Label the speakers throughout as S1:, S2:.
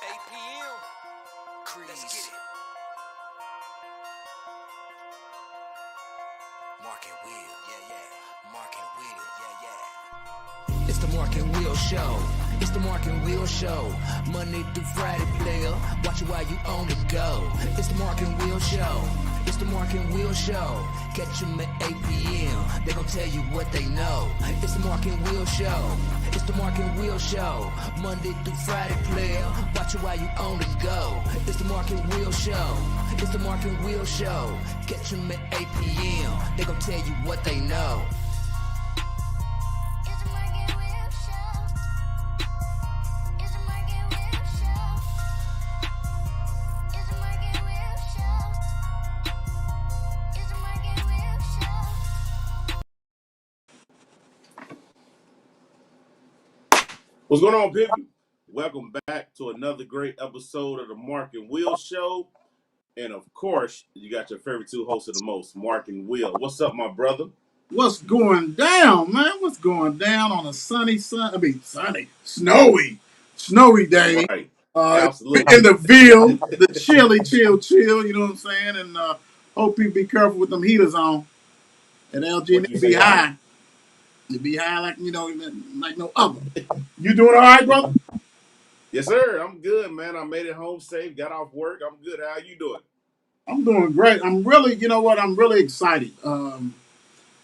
S1: 8 p.m. Let's get it. Mark and Will, yeah. Mark and Will, yeah.
S2: It's the Mark and Will Show. It's the Mark and Will Show. Monday through Friday, player. Watch it while you on the go. It's the Mark and Will Show. It's the Mark and Will Show. Catch them at 8 p.m. They gon' tell you what they know. It's the Mark and Will Show. It's the Mark and Will Show. Monday through Friday, player. Watch it while you on the go. It's the Mark and Will Show. It's the Mark and Will Show. Catch them at 8 p.m. They gon' tell you what they know.
S3: What's going on, people? Welcome back to another great episode of the Mark and Will Show. And of course, you got your favorite two hosts of the most, Mark and Will. What's up, my brother?
S4: What's going down, man? What's going down on a snowy day
S3: Right. Absolutely.
S4: in the Ville, the chill, you know what I'm saying? And hope people be careful with them heaters on. And LG
S3: What you
S4: be
S3: say,
S4: high. You be high like, like no other. You doing all right, brother?
S3: Yes, sir. I'm good, man. I made it home safe, got off work. I'm good. How you doing?
S4: I'm doing great. I'm really, I'm really excited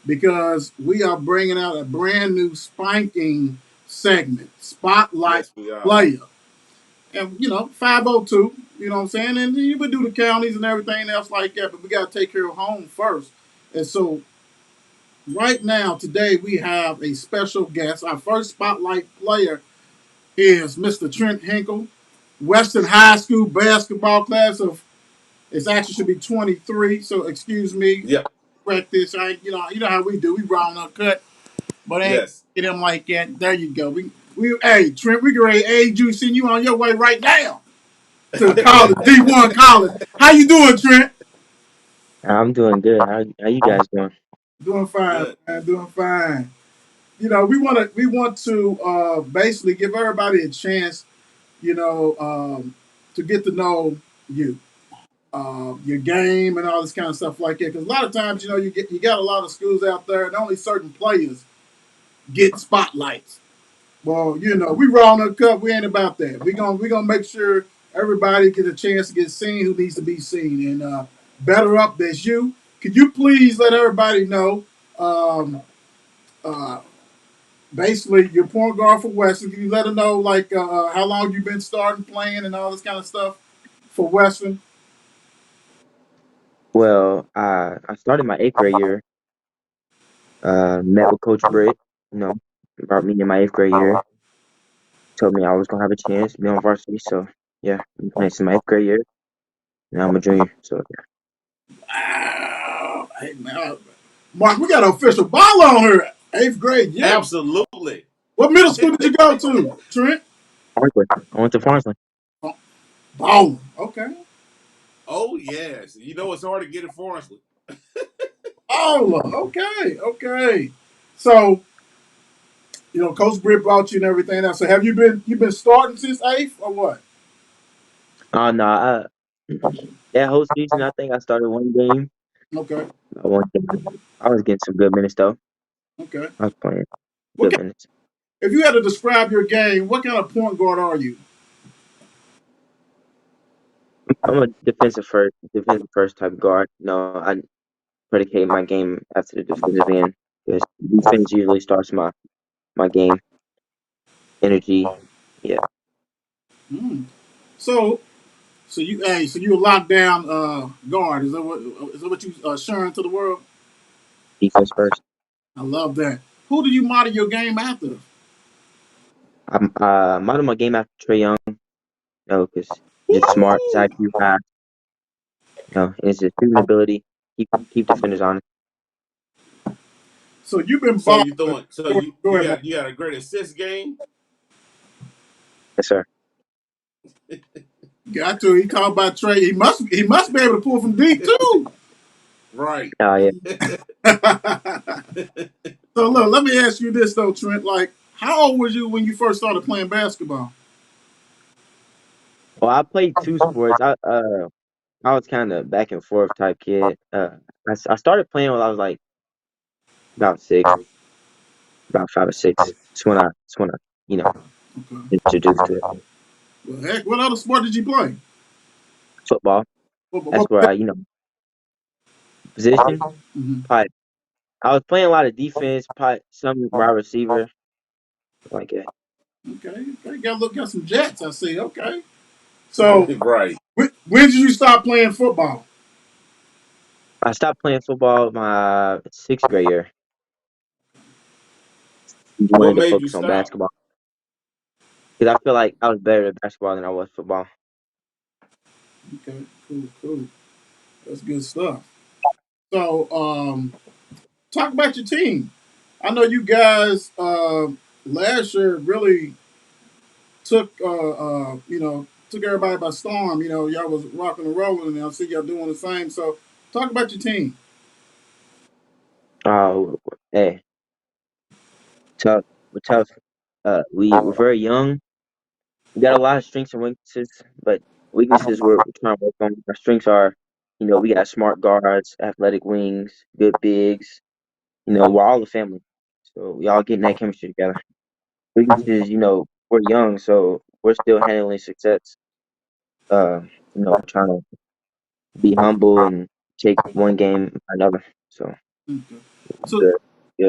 S4: because we are bringing out a brand new spanking segment, Spotlight
S3: Yes, we are.
S4: Player. And 502, you know what I'm saying? And you would do the counties and everything else like that, but we got to take care of home first. And so right now, today, we have a special guest. Our first Spotlight Player is Mr. Trent Hinkle, Western High School basketball class of, it actually should be 23, so excuse me.
S3: Yep.
S4: Correct this. You know how we do. We round up cut, but ain't
S3: Yes.
S4: get them like that. There you go. Hey, Trent, we can ready age you, send you on your way right now to college, D1 college. How you doing, Trent?
S5: I'm doing good. How you guys doing?
S4: Doing fine,
S3: Good.
S4: man. Doing fine. We want to basically give everybody a chance, to get to know you, your game, and all this kind of stuff like that. Because a lot of times, you got a lot of schools out there, and only certain players get spotlights. Well, we rolling a cup. We ain't about that. We gonna make sure everybody gets a chance to get seen who needs to be seen. And better up than's you. Could you please let everybody know, um, uh, basically your point guard for Western? Can you let them know like how long you've been starting playing and all this kind of stuff for Western?
S5: Well, I started my 8th grade year. Met with Coach Britt. You know, brought me in my 8th grade year. Told me I was gonna have a chance to be on varsity. So yeah, I'm playing since my 8th grade year. Now I'm a junior. So yeah.
S4: Wow. Hey, man. Mark, we got an official ball on here. 8th grade, yeah.
S3: Absolutely.
S4: What middle school did you go to, Trent?
S5: Farnsworth. I went to Farnsworth.
S4: Ball. Okay.
S3: Oh, yes. You know it's hard to get it for us.
S4: Oh, okay. So, Coach Britt brought you and everything else. So have you been starting since eighth or what?
S5: Oh no, that whole season I think I started one game.
S4: Okay.
S5: One game. I was getting some good minutes though.
S4: Okay.
S5: I was playing
S4: What
S5: good
S4: kind,
S5: minutes.
S4: if you had to describe your game, what kind of point guard are you?
S5: I'm a defensive first type of guard. No, I predicate my game after the defensive end because defense usually starts my game energy. Yeah,
S4: Hmm. So you a lockdown guard. Is that what you sharing to the world?
S5: defense first.
S4: I love that. Who do you model your game after?
S5: I'm model my game after Trey Young. No, because just smart, his
S4: Woo!
S5: IQ high. No, and it's his shooting ability. Keep defenders honest.
S4: So you've been
S3: So
S4: balling.
S3: you throwing so
S4: Go,
S3: you
S4: go
S3: you
S4: ahead, Mark.
S3: got you got a great assist game?
S5: Yes, sir.
S4: Got to. He called by Trey. He must be able to pull from deep too.
S3: Right.
S5: Yeah.
S4: So look, let me ask you this though, Trent. Like, how old was you when you first started playing basketball?
S5: Well, I played two sports. I was kind of back and forth type kid. I started playing when I was like about six, about 5 or 6. It's when I you know
S4: Okay.
S5: introduced to it.
S4: Well, heck, what other sport did you play?
S5: Football. That's
S4: What
S5: where I position.
S4: mm-hmm.
S5: Probably, I was playing a lot of defense, probably some wide receiver, like that.
S4: Okay, okay, got some Jets. I see. Okay, so
S3: Right.
S4: when did you stop playing football?
S5: I stopped playing football my 6th grade year.
S3: What
S5: Wanted to
S3: made you
S5: focus on
S3: stop?
S5: basketball because I feel like I was better at basketball than I was football.
S4: Okay, cool, cool. That's good stuff. So, talk about your team. I know you guys last year really took everybody by storm. You know, y'all was rocking and rolling, and I see y'all doing the same. So, talk about your team.
S5: Uh, hey, tough. We're tough. We're very young. We got a lot of strengths and weaknesses, but weaknesses we're trying to work on. Our strengths are, we got smart guards, athletic wings, good bigs. We're all a family, so we all getting that chemistry together. Weaknesses, we're young, so we're still handling success. Uh, trying to be humble and take one game by another. So
S4: Okay. So,
S5: good. Yeah.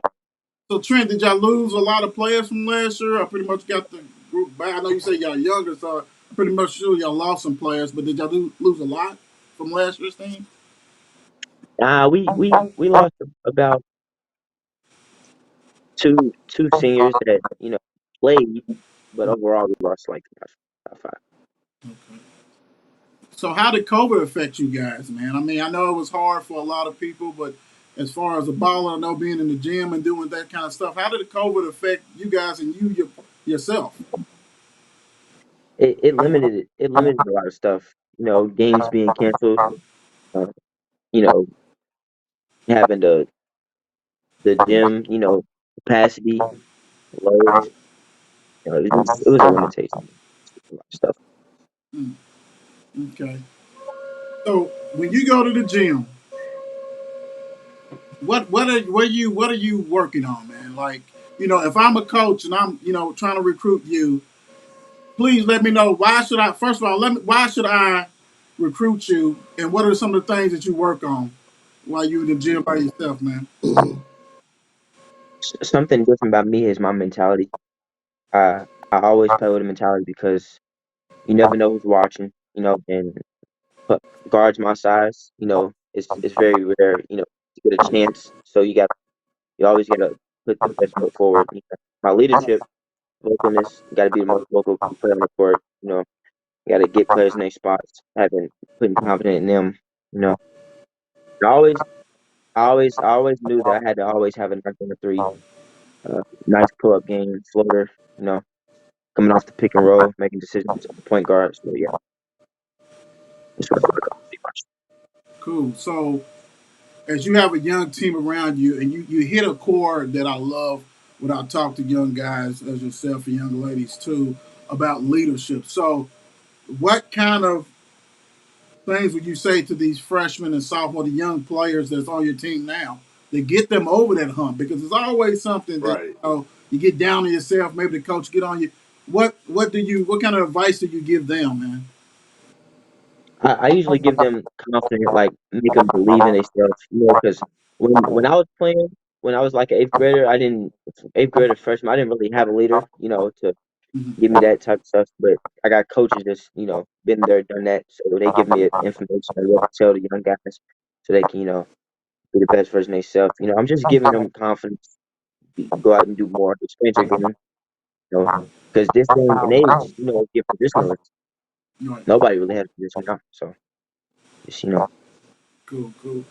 S4: so Trent, did y'all lose a lot of players from last year? I pretty much got the group back. I know you say y'all younger, so I'm pretty much sure y'all lost some players. But did y'all lose a lot from last year's team?
S5: We lost about two seniors that played, but overall we lost like five.
S4: Okay. So how did COVID affect you guys, man? I mean, I know it was hard for a lot of people, but as far as a baller, I know being in the gym and doing that kind of stuff, how did COVID affect you guys and yourself?
S5: It limited a lot of stuff. Games being canceled. Uh, you know, having the gym, capacity low. It was a limitation. A lot of stuff.
S4: Mm, okay. So when you go to the gym, what are you working on, man? Like, if I'm a coach and I'm trying to recruit you, please let me know why should I. First of all, why should I recruit you, and what are some of the things that you work on while you in the gym by yourself, man?
S5: Something different about me is my mentality. I always play with a mentality because you never know who's watching. And but guards my size, it's very rare, to get a chance. So you always gotta put the best foot forward. My leadership, vocalness, got to be the most vocal player on the court. Got to get players in their spots, putting confidence in them. You know, I always, I always knew that I had to always have a knife on the three, nice pull up game, floater. You know, coming off the pick and roll, making decisions at the point guard. So yeah, that's what I work on pretty much.
S4: Cool. So as you have a young team around you, and you hit a chord that I love when I talk to young guys as yourself and young ladies too about leadership. So what kind of things would you say to these freshmen and sophomore, the young players that's on your team now, to get them over that hump? Because it's always something that
S3: Right.
S4: you get down on yourself. Maybe the coach get on you. What kind of advice do you give them, man?
S5: I usually give them confident, like make them believe in themselves. Because when I was playing, when I was like an eighth grader, I didn't eighth grader freshman, I didn't really have a leader, to
S4: Mhm.
S5: give me that type of stuff. But I got coaches that's been there, done that, so they give me information on what to tell the young guys, so they can be the best version of themselves. I'm just giving them confidence, go out and do more, expand your game. Because this day and age, get positionless.
S4: Right.
S5: Nobody really has a position now, so just
S4: Cool, cool.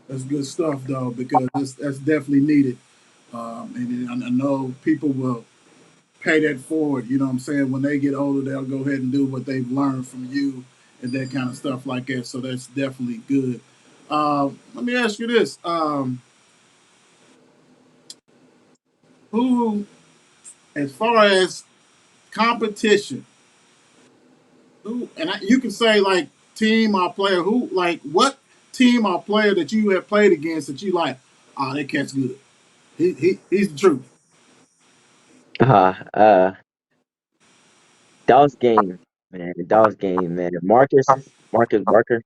S4: That's good stuff, though, because that's definitely needed. And I know people will pay that forward. You know what I'm saying? When they get older, they'll go ahead and do what they've learned from you and that kind of stuff like that. So that's definitely good. Let me ask you this: Who, as far as competition, Who and you can say like team or player. Who like what team or player that you have played against that you like? Oh, that cat's good. He's the truth.
S5: Uh, uh, Dawes game, man. Dawes game, man. Marcus Barker.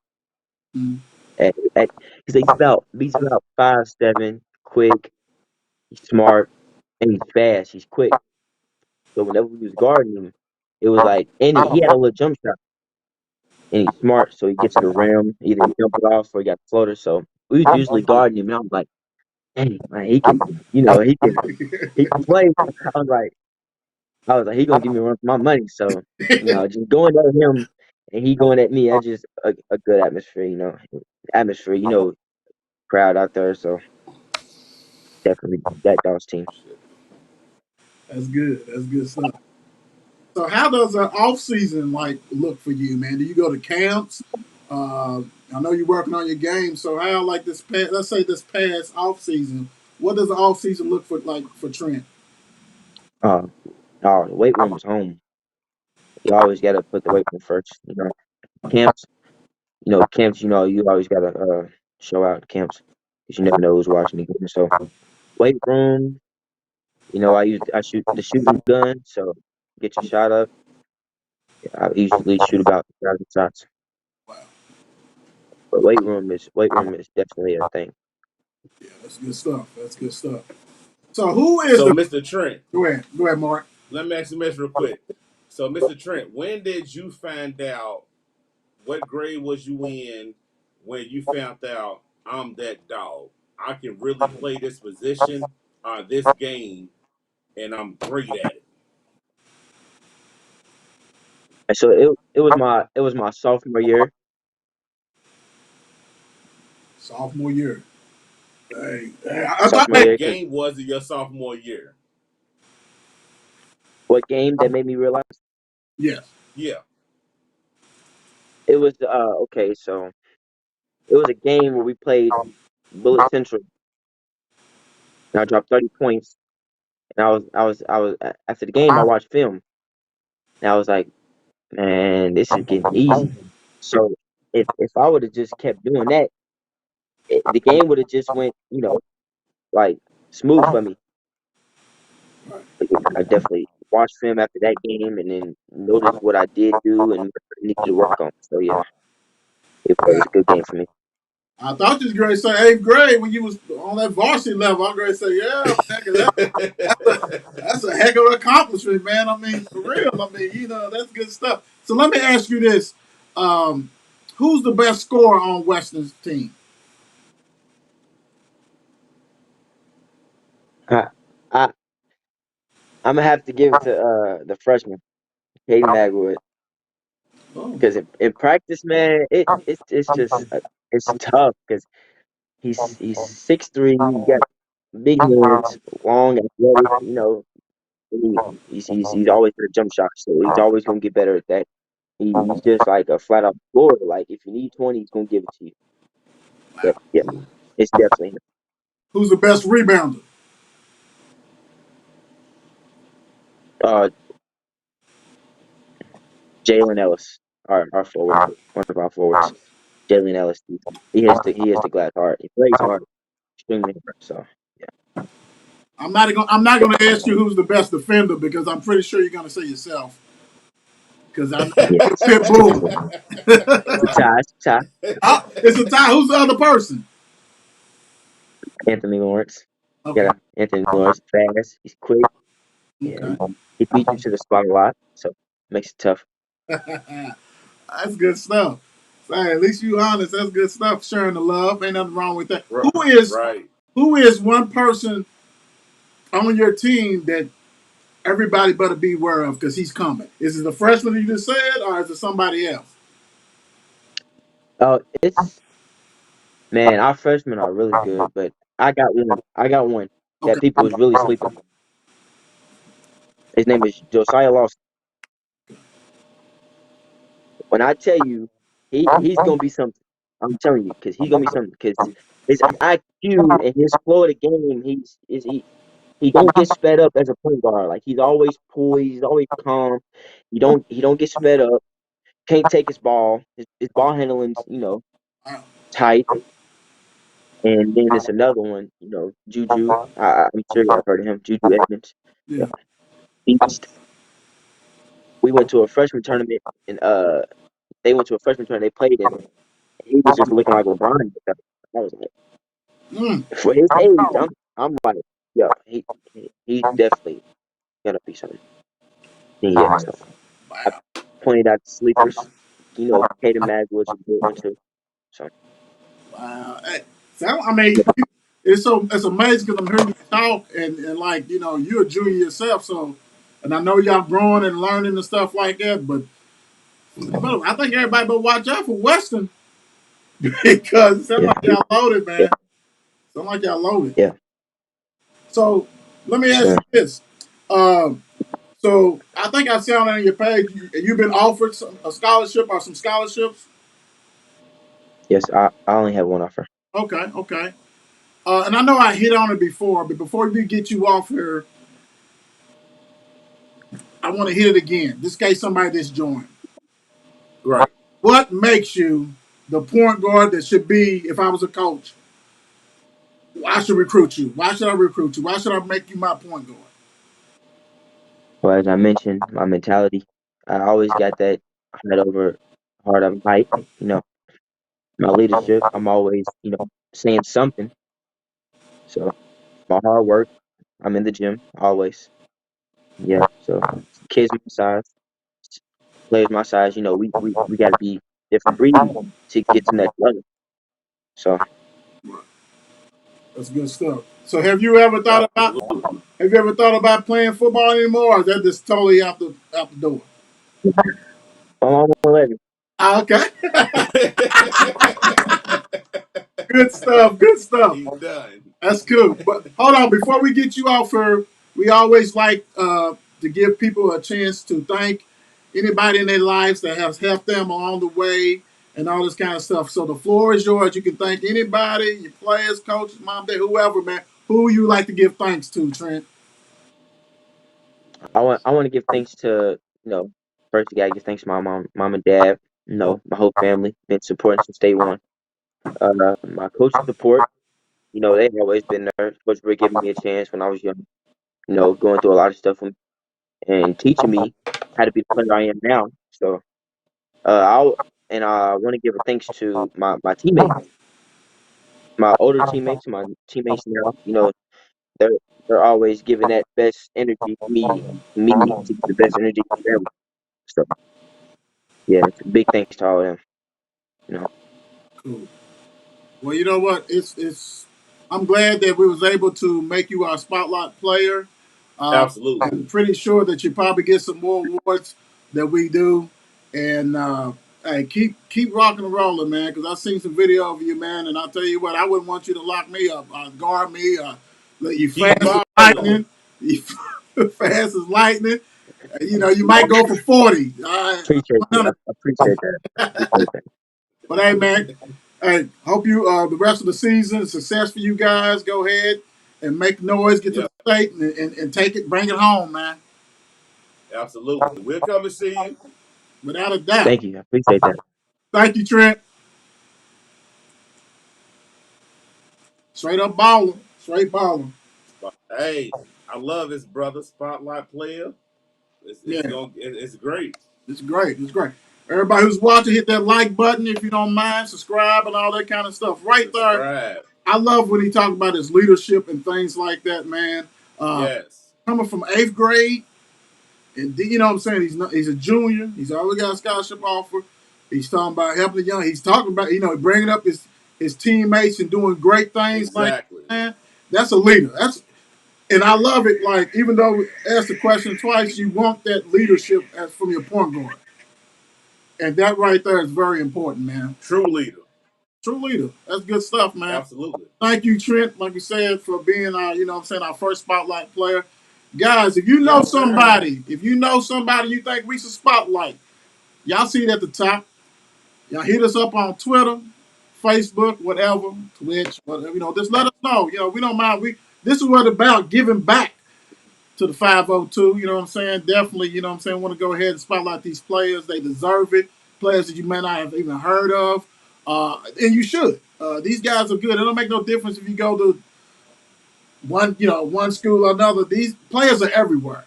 S4: Mm.
S5: At, he's about 5'7", quick, he's smart, and he's fast. He's quick. So whenever we was guarding him, it was like, and he had a little jump shot, and he's smart. So he gets to the rim, either he jump it off or he got the floater. So we was usually guarding him, and I was like, dang, man, he can, he can play. I was like, he gonna give me a run for my money. So, just going at him and he going at me, that's just a good atmosphere, atmosphere, crowd out there. So definitely that Dawes team.
S4: That's good. That's good stuff. So how does an off season like look for you, man? Do you go to camps? Uh, I know you're working on your game. So how like this past, let's say this past off season, what does the off season look for like for Trent?
S5: Uh, the weight room is home. You always got to put the weight room first. Camps, camps. You always got to show out camps because you never know who's watching the game. So weight room. I shoot the shooting gun. So get your shot up. I usually shoot about 1,000 shots.
S4: Wow,
S5: But weight room is definitely a thing.
S4: yeah, that's good stuff. That's good stuff. So who is
S3: So,
S4: the?
S3: Mr. Trent,
S4: Go ahead, Mark.
S3: let me ask you this real quick. So, Mr. Trent, when did you find out? What grade was you in when you found out I'm that dog? I can really play this position, this game, and I'm great at it.
S5: And so it was my sophomore year.
S4: Sophomore year. Hey, I thought.
S5: Sophomore
S4: Hey,
S5: year,
S3: What
S5: because
S3: game was it your sophomore year?
S5: what game that made me realize
S4: yes.
S3: Yeah.
S5: it was okay. So it was a game where we played Bullet Central, and I dropped 30 points. And after the game, I watched film, and I was like, man, this is getting easy. So if I would have just kept doing that, the game would have just went, like smooth for me. But yeah, I definitely watched film after that game, and then noticed what I did do and what I needed to work on. So yeah, it was a good game for me.
S4: I thought you was going to say eighth grade when you was on that varsity level. I'm going to say, yeah, man, 'cause that's a heck of an accomplishment, man. I mean, for real. I mean, that's good stuff. So let me ask you this: um, who's the best scorer on Western's team?
S5: I, I I'm gonna have to give it to the freshman, Caden Magwood,
S4: Oh,
S5: because in practice, man, it's just it's tough because he's 6'3", he got big hands, long, athletic, and he's always got a jump shot, so he's always gonna get better at that. He's just like a flat out scorer. Like if you need 20, he's gonna give it to you. But yeah, it's definitely him.
S4: who's the best rebounder?
S5: Uh Jalen Ellis, our forward, one of our forwards. Jalen Ellis, he has the glass heart. He plays hard, extremely hard. So yeah,
S4: I'm not gonna ask you who's the best defender because I'm pretty sure you're gonna say yourself because I know
S5: yeah,
S4: you're a
S5: it's,
S4: pit
S5: it's a tie.
S4: bull.
S5: It's a tie. It's a tie.
S4: It's a tie. Who's the other person?
S5: Anthony Lawrence.
S4: Okay,
S5: Yeah, Anthony Lawrence, fast. He's quick. Yeah,
S4: okay.
S5: he beats you to the spot a lot, so makes it tough.
S4: That's good stuff. Hey, at least you honest. That's good stuff. Sharing the love. Ain't nothing wrong with that.
S3: Right. Right.
S4: Who is one person on your team that everybody better be aware of because he's coming? Is it the freshman you just said, or is it somebody else?
S5: Oh, it's man, our freshmen are really good, but I got one that
S4: Okay.
S5: people is really sleeping on. His name is Josiah Lawson. When I tell you, he's gonna be something. I'm telling you, because he's gonna be something. Because his IQ and his flow of the game, he don't get sped up as a point guard. Like he's always poised, he's always calm. He don't get sped up. can't take his ball. His ball handling's
S4: Wow.
S5: tight. And then it's another one, Juju. I'm sure I've heard of him, Juju Edmonds. Yeah,
S4: Yeah.
S5: beast. We went to a freshman tournament, and they went to a freshman tournament. They played him. He was just looking like LeBron. I was like,
S4: Mm.
S5: for his age, I'm like, yeah, he's definitely gonna be something. And yeah, so I
S4: Wow.
S5: pointed out the sleepers. Kate Mag was a good one too. So
S4: Wow. Hey, so, I mean, it's amazing because I'm hearing you talk and like you're a junior yourself, so and I know y'all growing and learning and stuff like that, but I think everybody better watch out for Western because it sounds
S5: yeah,
S4: like y'all loaded,
S5: yeah,
S4: man. Sound like y'all loaded.
S5: yeah,
S4: So let me ask
S5: sure.
S4: you this. Um, so I think I saw on your page you've been offered a scholarship or some scholarships.
S5: Yes, I only have one offer.
S4: Okay, okay. And I know I hit on it before, but before we get you off here, I want to hit it again. This case somebody that's joined.
S3: Right.
S4: What makes you the point guard that should be, if I was a coach, I should recruit you? Why should I recruit you? Why should I make you my point guard?
S5: Well, as I mentioned, my mentality, I always got that heart over height. My leadership, I'm always, saying something. So my hard work, I'm in the gym always. Yeah. So kids my size, players my size, we got to be different breed to get to the next level. So
S4: That's good stuff. So
S3: Absolutely.
S4: have you ever thought about playing football anymore, or is that just totally out the door?
S5: I'm almost 11.
S4: Ah, okay. Good stuff. Good stuff.
S3: He's done.
S4: That's cool. But hold on, before we get you off here, we always like to give people a chance to thank anybody in their lives that has helped them along the way and all this kind of stuff. So the floor is yours. You can thank anybody, your players, coaches, mom, dad, whoever, man. Who you like to give thanks to, Trent?
S5: I want to give thanks to, first you gotta give thanks to my mom and dad, my whole family, been supporting since day one. My coach support, they've always been there. Coach Rick giving me a chance when I was young, going through a lot of stuff and teaching me how to be the player I am now. So I want to give a thanks to my teammates, my older teammates, my teammates now. They're they're always giving that best energy me to get the best energy for them. So yeah, it's a big thanks to all of them. You know,
S4: Cool. Well, you know what? It's. I'm glad that we was able to make you our spotlight player.
S3: Absolutely.
S4: I'm pretty sure that you probably get some more awards that we do, and hey, keep rocking and rolling, man. Because I seen some video of you, man, and I tell you what, I wouldn't want you to lock me up, guard me, let you fast
S3: Keep
S4: as
S3: balling.
S4: lightning, you fast as lightning. You might go for 40.
S5: appreciate that.
S4: 100.
S5: I appreciate that. Appreciate that.
S4: But hey, man, hey, hope you the rest of the season success for you guys. Go ahead and make noise, get to the
S3: Yep.
S4: state, and take it, bring it home, man.
S3: Absolutely. We'll come and see you.
S4: Without a doubt.
S5: Thank you. I appreciate that.
S4: Thank you, Trent. Straight up baller. Straight baller.
S3: Hey, I love his brother, Spotlight Player.
S4: Yeah,
S3: It's great.
S4: it's great. It's great. Everybody who's watching, hit that like button if you don't mind, subscribe and all that kind of stuff. Right there.
S3: Subscribe.
S4: I love when he talks about his leadership and things like that, man. Uh,
S3: Yes.
S4: Coming from eighth grade, and you know what I'm saying? He's a junior. He's already got a scholarship offer. He's talking about helping the young. He's talking about bringing up his teammates and doing great things like
S3: Exactly.
S4: that, man. That's a leader. And I love it. Like even though we asked the question twice, you want that leadership from your point guard, and that right there is very important, man.
S3: True leader.
S4: True leader. That's good stuff, man.
S3: Absolutely.
S4: Thank you, Trent. Like we said, for being our, our first spotlight player. Guys,
S3: Yes, sir.
S4: if you know somebody you think we should spotlight, y'all see it at the top. Y'all hit us up on Twitter, Facebook, whatever, Twitch, whatever. Just let us know. We don't mind. This is what it's about giving back to the 502. You know what I'm saying? Definitely, want to go ahead and spotlight these players. They deserve it. players that you may not have even heard of, and you should. These guys are good. It don't make no difference if you go to one school or another. These players are everywhere.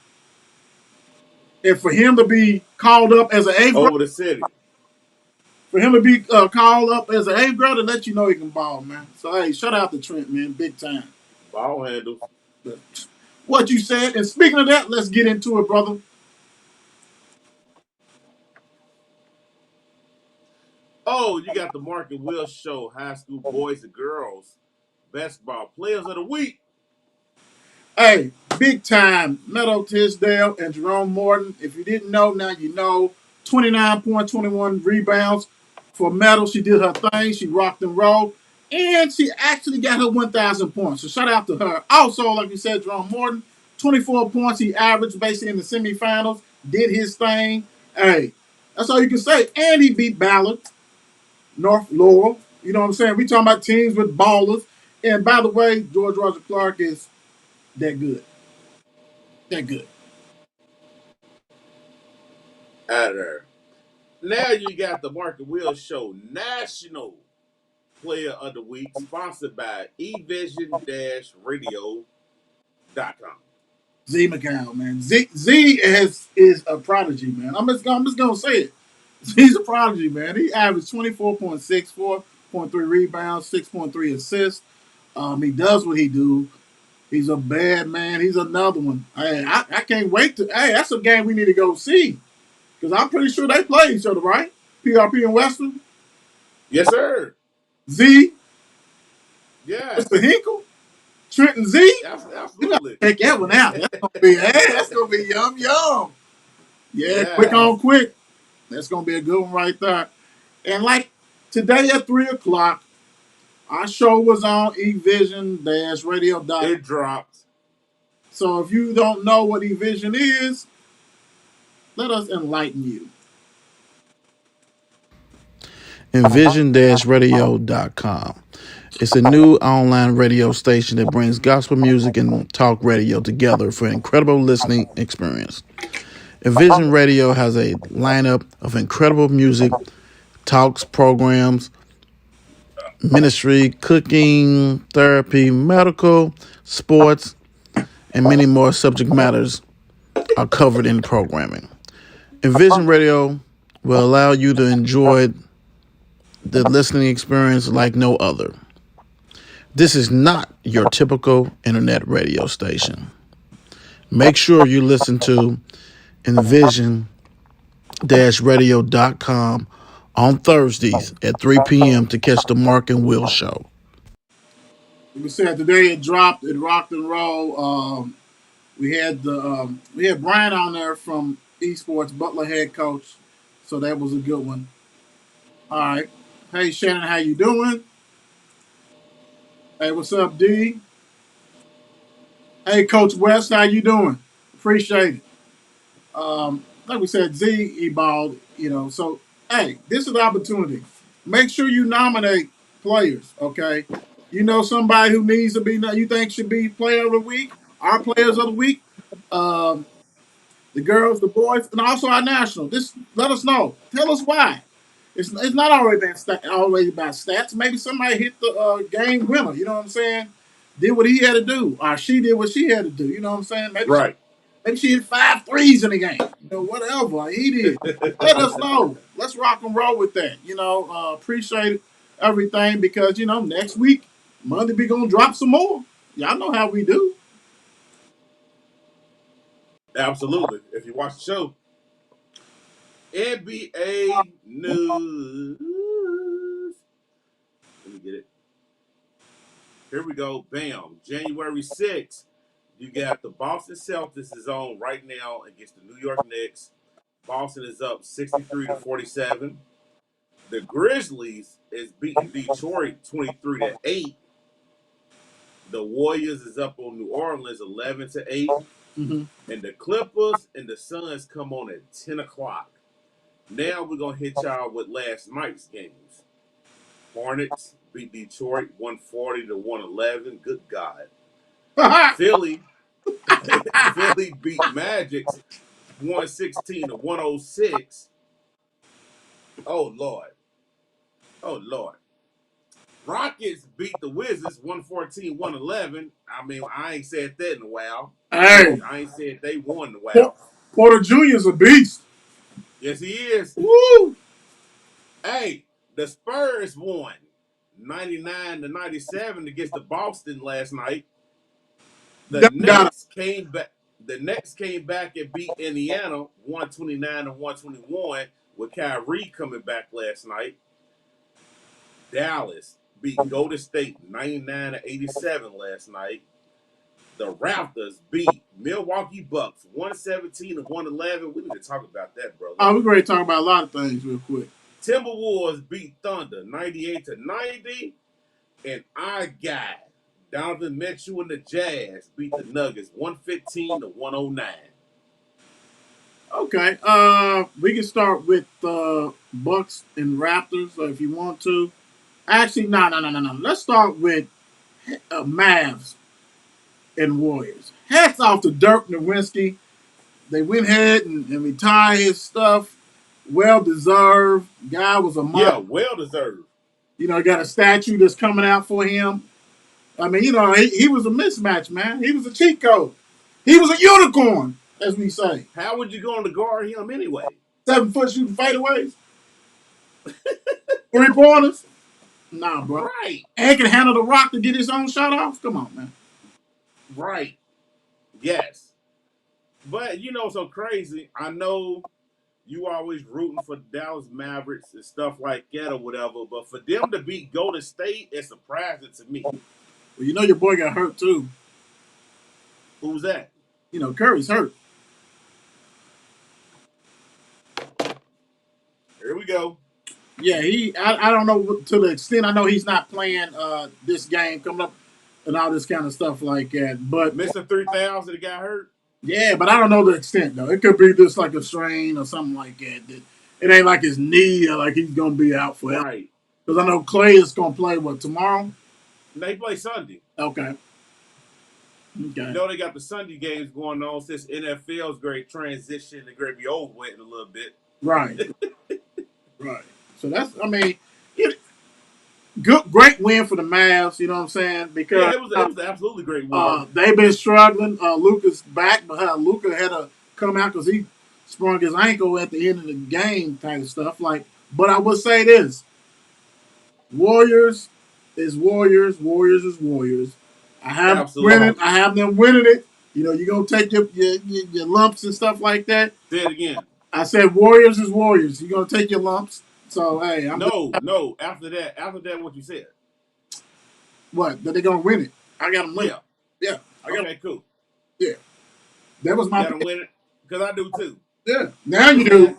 S4: And for him to be called up as an eighth grader,
S3: Over the city.
S4: called up as an eighth grader, let you know he can ball, man. So hey, shout out to Trent, man, big time.
S3: Ball handles.
S4: But what you said, and speaking of that, let's get into it, brother.
S3: Oh, you got the Mark and Will Show, high school boys and girls basketball players of the week.
S4: Hey, big time, Meadow Tisdale and Jerome Morton. If you didn't know, now you know. 29.21 rebounds for Meadow. She did her thing. She rocked and rolled. And she actually got her 1,000 points. So shout out to her. Also, like you said, Jerome Morton, 24 points. He averaged basically in the semifinals. Did his thing. Hey, that's all you can say. And he beat Ballard, North Laurel. You know what I'm saying? We talking about teams with ballers. And by the way, George Roger Clark is that good. That good.
S3: Out of there. Now you got the Mark and Will Show National Player of the Week, sponsored by evision-radio.com.
S4: Z McCown, man. Z is a prodigy, man. I'm just gonna say it. He's a prodigy, man. He averaged 24.6, 4.3 rebounds, 6.3 assists. He does what he do. He's a bad man. He's another one. Hey, I can't wait to. Hey, that's a game we need to go see because I'm pretty sure they play each other, right? PRP and Western.
S3: Yes, sir.
S4: Z, Mr.
S3: Yes.
S4: Hinkle, Trent and Z. You gotta
S3: Absolutely.
S4: check that one out. That's gonna be yum yum. Yeah, quick
S3: Yes.
S4: on quick. That's gonna be a good one right there. And like today at 3 o'clock, our show was on evision-radio.com.
S3: It dropped.
S4: So if you don't know what evision is, let us enlighten you.
S6: Envision-radio.com. It's a new online radio station that brings gospel music and talk radio together for an incredible listening experience. Envision Radio has a lineup of incredible music, talks, programs, ministry, cooking, therapy, medical, sports, and many more subject matters are covered in the programming. Envision Radio will allow you to enjoy the listening experience like no other. This is not your typical internet radio station. Make sure you listen to envision-radio.com on Thursdays at 3 p.m. to catch the Mark and Will Show.
S4: Like we said today, it dropped. It rocked and roll. We had Brian on there from Esports, Butler head coach. So that was a good one. All right. Hey Shannon, how you doing? Hey, what's up, D? Hey, Coach West, how you doing? Appreciate it. Like we said, Z he balled. So hey, this is the opportunity. Make sure you nominate players. Okay. You know somebody who needs to be you think should be player of the week, our players of the week. Um, the girls, the boys, and also our national. Just let us know. Tell us why. It's not always about stats. Maybe somebody hit the game winner. You know what I'm saying? Did what he had to do, or she did what she had to do. You know what I'm saying?
S3: Right.
S4: Maybe she hit 5 threes in the game. Whatever he did. Let us know. Let's rock and roll with that. Appreciate everything because next week Monday we gonna drop some more. Y'all know how we do.
S3: Absolutely. If you watch the show, NBA news. Let me get it. Here we go. Bam. January 6th. You got the Boston Celtics is on right now against the New York Knicks. Boston is up 63-47. The Grizzlies is beating Detroit 23-8. The Warriors is up on New Orleans 11-8.
S4: Mm-hmm.
S3: And the Clippers and the Suns come on at 10 o'clock. Now we're going to hit y'all with last night's games. Hornets beat Detroit 140-111. Good God. Philly beat Magic 116-106. Oh Lord. Oh Lord. Rockets beat the Wizards 114-111. I mean, I ain't said that in a while.
S4: Hey,
S3: I ain't said they won in a
S4: Por-
S3: while.
S4: Porter Jr.'s a beast.
S3: Yes, he is.
S4: Woo!
S3: Hey, the Spurs won 99-97 against the Boston last night. The
S4: Them got
S3: Nets came back. The Nets came back and beat Indiana 129-121 with Kyrie coming back last night. Dallas beat Golden State 99-87 last night. The Raptors beat Milwaukee Bucks 117-111. We need to talk about that, brother.
S4: we're going to talk about a lot of things real quick.
S3: Timberwolves beat Thunder 98-90. And our guy, Donovan Mitchell and the Jazz beat the Nuggets 115-109.
S4: Okay, we can start with Bucks and Raptors if you want to. Actually, no. Let's start with Mavs and Warriors. Hats off to Dirk Nowitzki. They went ahead and retired his stuff. Well deserved. Guy was a monster.
S3: Yeah, well deserved.
S4: You know, got a statue that's coming out for him. I mean, you know, he was a mismatch, man. He was a cheat code. He was a unicorn, as we say.
S3: How would you go on to guard him anyway?
S4: 7 foot shooting fadeaways, 3 pointers. Nah, bro.
S3: Right,
S4: And can handle the rock to get his own shot off. Come on, man.
S3: right. Yes. But you know, so crazy. I know you always rooting for Dallas Mavericks and stuff like that or whatever, but for them to beat Golden State is surprising to me.
S4: Well, you know your boy got hurt too.
S3: Who's that?
S4: You know Curry's hurt.
S3: Here we go.
S4: Yeah, I don't know to the extent I know he's not playing this game coming up and all this kind of stuff like that. But
S3: Mr. 3000 that got hurt?
S4: yeah, but I don't know the extent though. It could be just like a strain or something like that. It ain't like his knee or like he's gonna be out forever.
S3: Right.
S4: Because I know Clay is gonna play what tomorrow.
S3: They play Sunday.
S4: Okay.
S3: You
S4: Okay.
S3: know they got the Sunday games going on since NFL's great transition and great be over with in a little bit.
S4: Right. Right. So that's I mean, it, great win for the Mavs. You know what I'm saying?
S3: Yeah,
S4: Because
S3: it was an absolutely great win.
S4: they've been struggling. Luka's back, but Luka had to come out because he sprung his ankle at the end of the game, type of stuff. Like, but I would say this: Warriors is Warriors. Warriors is Warriors. I have them
S3: Absolutely.
S4: winning. I have them winning it. You know, you're gonna take your lumps and stuff like that.
S3: Say it again.
S4: I said Warriors is Warriors. You're gonna take your lumps. So hey,
S3: No. After that, what you said?
S4: what? That they're gonna win it. I got them winning.
S3: Yeah.
S4: Yeah, I got.
S3: Okay, cool.
S4: Yeah, that was
S3: You
S4: my
S3: got to
S4: pick.
S3: win it because I do too.
S4: Yeah. Now you do.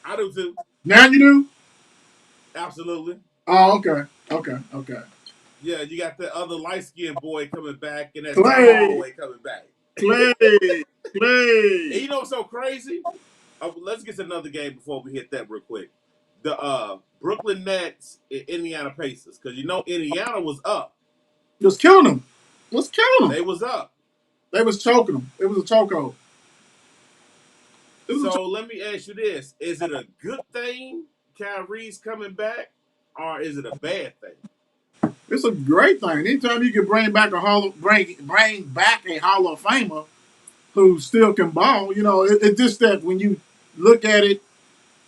S3: I do too.
S4: Now you do.
S3: Absolutely.
S4: Oh, okay. Okay.
S3: Yeah, you got the other light skinned boy coming back and that tall
S4: Clay,
S3: boy coming back.
S4: Clay,
S3: And
S4: Clay.
S3: you know what's so crazy? Let's get to another game before we hit that real quick. The Brooklyn Nets and Indiana Pacers, because you know Indiana was up.
S4: Was killing him. Was killing him.
S3: They was up.
S4: They was choking him. It was a chokehold. It was a
S3: So let me ask you this: is it a good thing Kyrie's coming back, or is it a bad thing?
S4: It's a great thing. Anytime you can bring back bring back a Hall of Famer who still can ball, you know, it's just that when you look at it,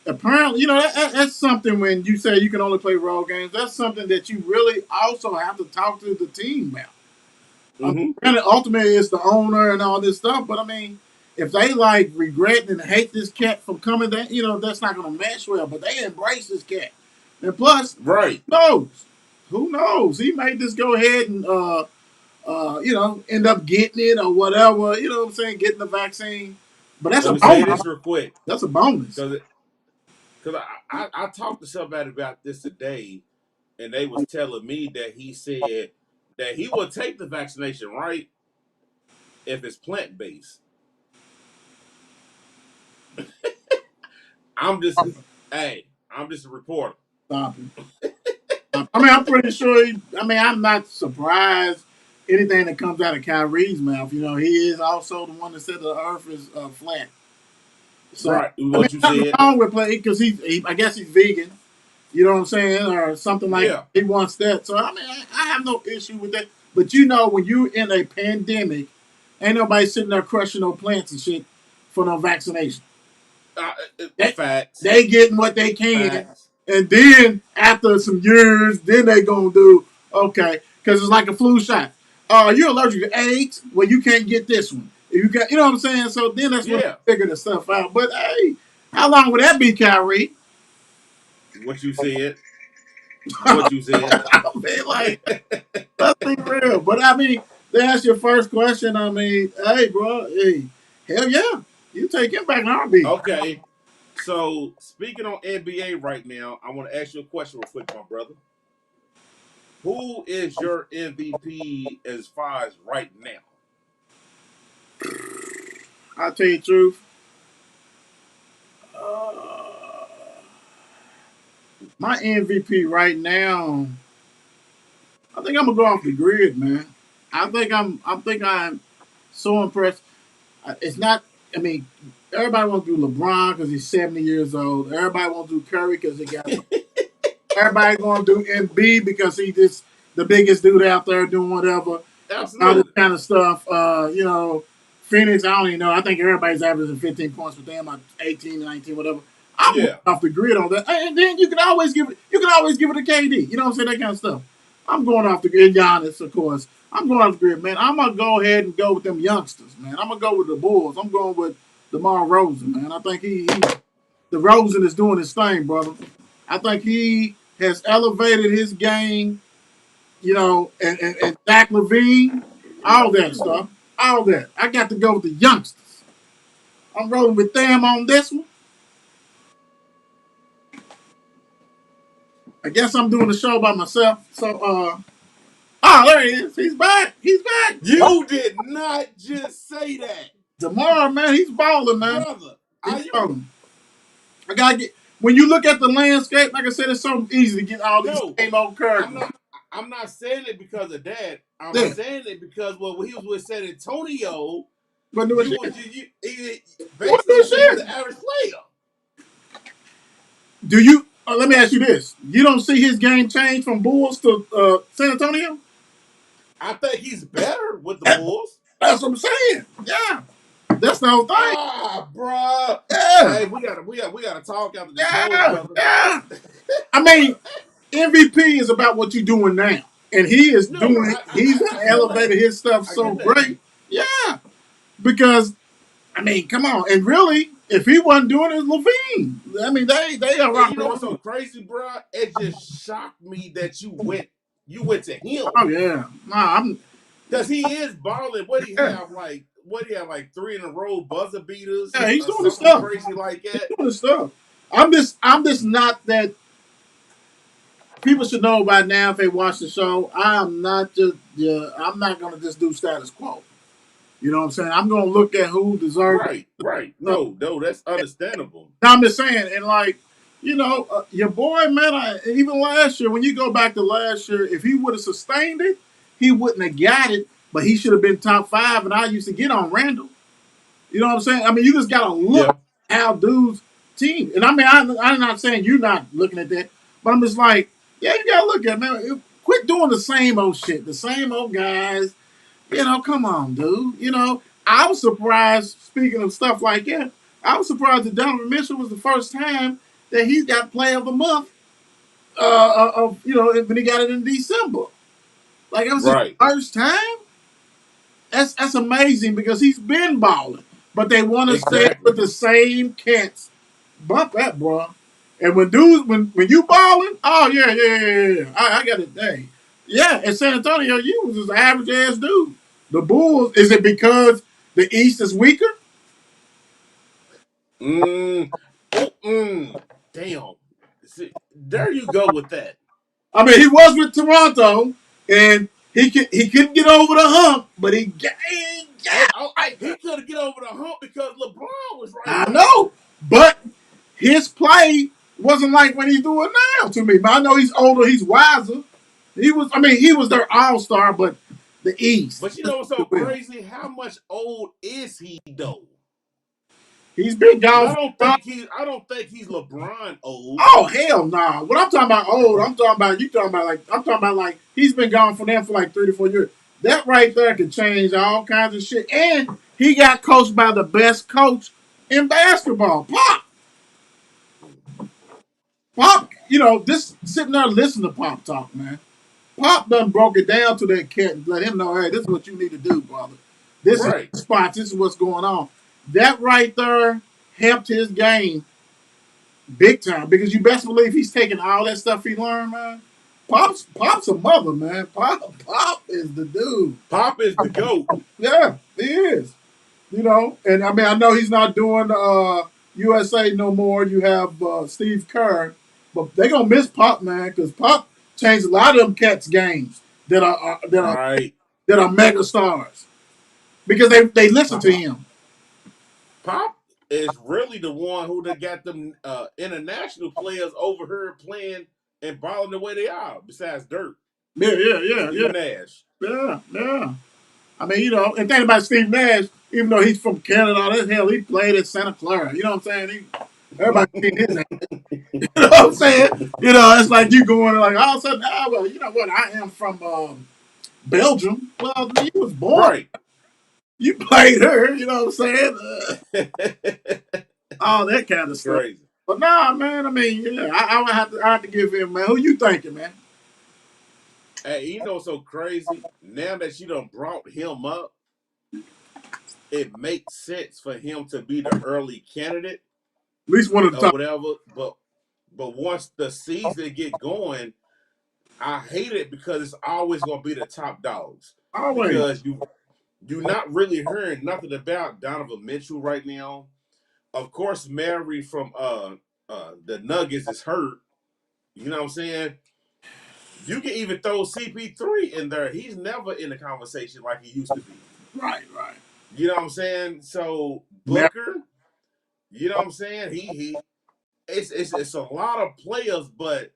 S4: apparently, you know, that's something when you say you can only play role games. That's something that you really also have to talk to the team about.
S3: Mm-hmm.
S4: Granted, ultimately, it's the owner and all this stuff, but I mean, if they like regret and hate this cat from coming, that you know, that's not going to mesh well. But they embrace this cat, and plus,
S3: Right.
S4: who knows? Who knows? He may just go ahead and you know, end up getting it or whatever. You know what I'm saying? Getting the vaccine, but that's
S3: Let
S4: a
S3: me say
S4: bonus.
S3: this real quick,
S4: That's a bonus.
S3: because I talked to somebody about this today, and they was telling me that he said that he will take the vaccination, right, if it's plant based. I'm just, hey, I'm just a reporter.
S4: Stop it. I mean, I'm pretty sure. I mean, I'm not surprised. Anything that comes out of Kyrie's mouth, you know, he is also the one that said the Earth is flat. So
S3: Right.
S4: I mean,
S3: What you
S4: nothing
S3: said.
S4: wrong with playing because I guess he's vegan. You know what I'm saying, or something like
S3: Yeah.
S4: he wants that. So I mean, I have no issue with that. But you know, when you in a pandemic, ain't nobody sitting there crushing no plants and shit for no vaccination.
S3: Uh,
S4: They,
S3: facts.
S4: they getting what they can,
S3: Facts.
S4: and then after some years, then they gonna do okay because it's like a flu shot. You're allergic to AIDS. Well, you can't get this one. You got, you know what I'm saying. So then that's when
S3: Yeah.
S4: they figure the stuff out. But hey, how long would that be, Kyrie?
S3: What you said. What you said.
S4: I mean, like, let's be real. But I mean, that's your first question. I mean, hey, bro, hey, hell yeah, you take him back in RB.
S3: Okay. So speaking on NBA right now, I want to ask you a question real quick, my brother. Who is your MVP as far as right now?
S4: I'll tell you the truth. Uh, my MVP right now, I think I'm gonna go off the grid, man. I think I'm so impressed. It's not. I mean, everybody wants to do LeBron because he's 70 years old. Everybody wants to do Curry because he got. Everybody going to do MB because he just the biggest dude out there doing whatever, all this
S3: Absolutely.
S4: kind of stuff. You know, Phoenix. I don't even know. I think everybody's averaging 15 points with them, like 18, 19, whatever. I'm going
S3: Yeah.
S4: off the grid on that, and then you can always give it. You can always give it to KD. You know what I'm saying? That kind of stuff. I'm going off the grid. Giannis, of course. I'm going off the grid, man. I'm gonna go ahead and go with them youngsters, man. I'm gonna go with the Bulls. I'm going with DeMar Rosen, man. I think the Rosen is doing his thing, brother. I think he has elevated his game, you know, and Zach Levine, all that stuff, all that. I got to go with the youngsters. I'm rolling with them on this one. I guess I'm doing the show by myself. So, there he is. He's back. He's back.
S3: You did not just say that,
S4: Tomorrow, man, he's balling, man.
S3: brother. Are
S4: He's
S3: you?
S4: balling. I gotta get. When you look at the landscape, like I said, it's so easy to get all these
S3: No,
S4: same old
S3: I'm
S4: characters.
S3: not. I'm not saying it because of that. I'm
S4: Yeah,
S3: saying it because when he was with San Antonio,
S4: but doing
S3: you
S4: shit.
S3: was he,
S4: What
S3: basically
S4: doing
S3: he was
S4: shit?
S3: the average player.
S4: Do you? Let me ask you this: you don't see his game change from Bulls to San Antonio?
S3: I think he's better with the
S4: That-
S3: Bulls.
S4: That's what I'm saying. Yeah, that's the whole thing.
S3: Ah, bruh.
S4: Yeah,
S3: Hey, we gotta talk after the show,
S4: yeah,
S3: brother.
S4: yeah. I mean, MVP is about what you're doing now, and he is
S3: No,
S4: doing.
S3: I
S4: He's
S3: I, I feel that.
S4: elevated his stuff
S3: I
S4: so
S3: get that.
S4: great. Yeah, because I mean, come on, and really, if he wasn't doing it, Levine. I mean, they are
S3: And
S4: rock
S3: you
S4: and
S3: know what's so
S4: roll.
S3: crazy, bruh? It just shocked me that you went to him.
S4: Oh yeah, nah, I'm
S3: Cause he is balling.
S4: yeah,
S3: What he have like three in a row buzzer beaters
S4: yeah. He's
S3: or
S4: doing his
S3: something
S4: stuff.
S3: crazy like
S4: He's
S3: that.
S4: doing his stuff. I'm just not that people should know by now if they watch the show. I'm not just yeah. I'm not gonna just do status quo. You know what I'm saying? I'm gonna look at who deserves.
S3: Right, right.
S4: So,
S3: No, that's understandable.
S4: I'm just saying, and like you know, your boy, man. Even last year, when you go back to last year, if he would have sustained it, he wouldn't have got it. But he should have been top five. And I used to get on Randall. You know what I'm saying? I mean, you just gotta look
S3: Yeah.
S4: how dudes team. And I mean, I'm not saying you're not looking at that, but I'm just like, yeah, you gotta look at it, man. Quit doing the same old shit, the same old guys. You know, come on, dude. You know, I was surprised. Speaking of stuff like that, I was surprised that Donovan Mitchell was the first time that he got Player of the Month. Of you know, when he got it in December, like it was his
S3: Right.
S4: first time. That's amazing because he's been balling, but they want to stay
S3: Exactly.
S4: with the same cats. Bump that, bro. And when dudes, when you balling, oh yeah. I got it. Hey, yeah. In San Antonio, you was just an average ass dude. The Bulls, is it because the East is weaker?
S3: Mm. Oh, damn. See, there you go with that.
S4: I mean, he was with Toronto, and he couldn't get over the hump, but he
S3: And
S4: got right
S3: he
S4: there.
S3: could get over the hump because LeBron was right
S4: I
S3: there.
S4: know, but his play wasn't like what he's doing now to me. But I know he's older, he's wiser. He was, I mean, he was their all star, but the East.
S3: But you know what's so crazy? How much old is he though?
S4: He's been
S3: But
S4: gone.
S3: I don't think he's LeBron old.
S4: Oh hell no! Nah. What I'm talking about old, I'm talking about you talking about like I'm talking about like he's been gone from them for like 3 to 4 years. That right there can change all kinds of shit. And he got coached by the best coach in basketball, Pop. Pop, this sitting there listening to Pop talk, man. Pop done broke it down to that cat and let him know, hey, this is what you need to do, brother. This is
S3: Right.
S4: the spot. This is what's going on. That right there helped his game big time because you best believe he's taking all that stuff he learned, man. Pop's a mother, man. Pop is the dude.
S3: Pop is the GOAT.
S4: Yeah, he is. And I mean I know he's not doing USA no more. You have Steve Kerr, but they gonna miss Pop, man, because Pop changed a lot of them cats' games that
S3: Right.
S4: are mega stars because they listen to him.
S3: Pop is really the one who got them international players over here playing and balling the way they are, besides Dirk,
S4: Yeah, yeah, yeah,
S3: Steve
S4: yeah,
S3: Nash.
S4: yeah, yeah. I mean, and think about Steve Nash, even though he's from Canada, all that hell, he played at Santa Clara. You know what I'm saying? Everybody seen his ass. You know what I'm saying? It's like you going like all of a sudden, well, you know what? I am from Belgium. Well, you was born.
S3: Right.
S4: You played her. You know what I'm saying? All that kind of stuff.
S3: Crazy.
S4: But nah, man. I mean, yeah, I have to give him, man. Who you thinking, man?
S3: Hey, you know what's so crazy? Now that you done brought him up, it makes sense for him to be the early candidate
S4: At least one of the
S3: or
S4: top.
S3: whatever. But once the season get going, I hate it because it's always gonna be the top dogs.
S4: Always.
S3: Because you're not really hearing nothing about Donovan Mitchell right now. Of course, Mary from the Nuggets is hurt. You know what I'm saying? You can even throw CP3 in there. He's never in the conversation like he used to be.
S4: Right, right.
S3: You know what I'm saying? So
S4: Mar-
S3: Booker, you know what I'm saying? He it's a lot of players, but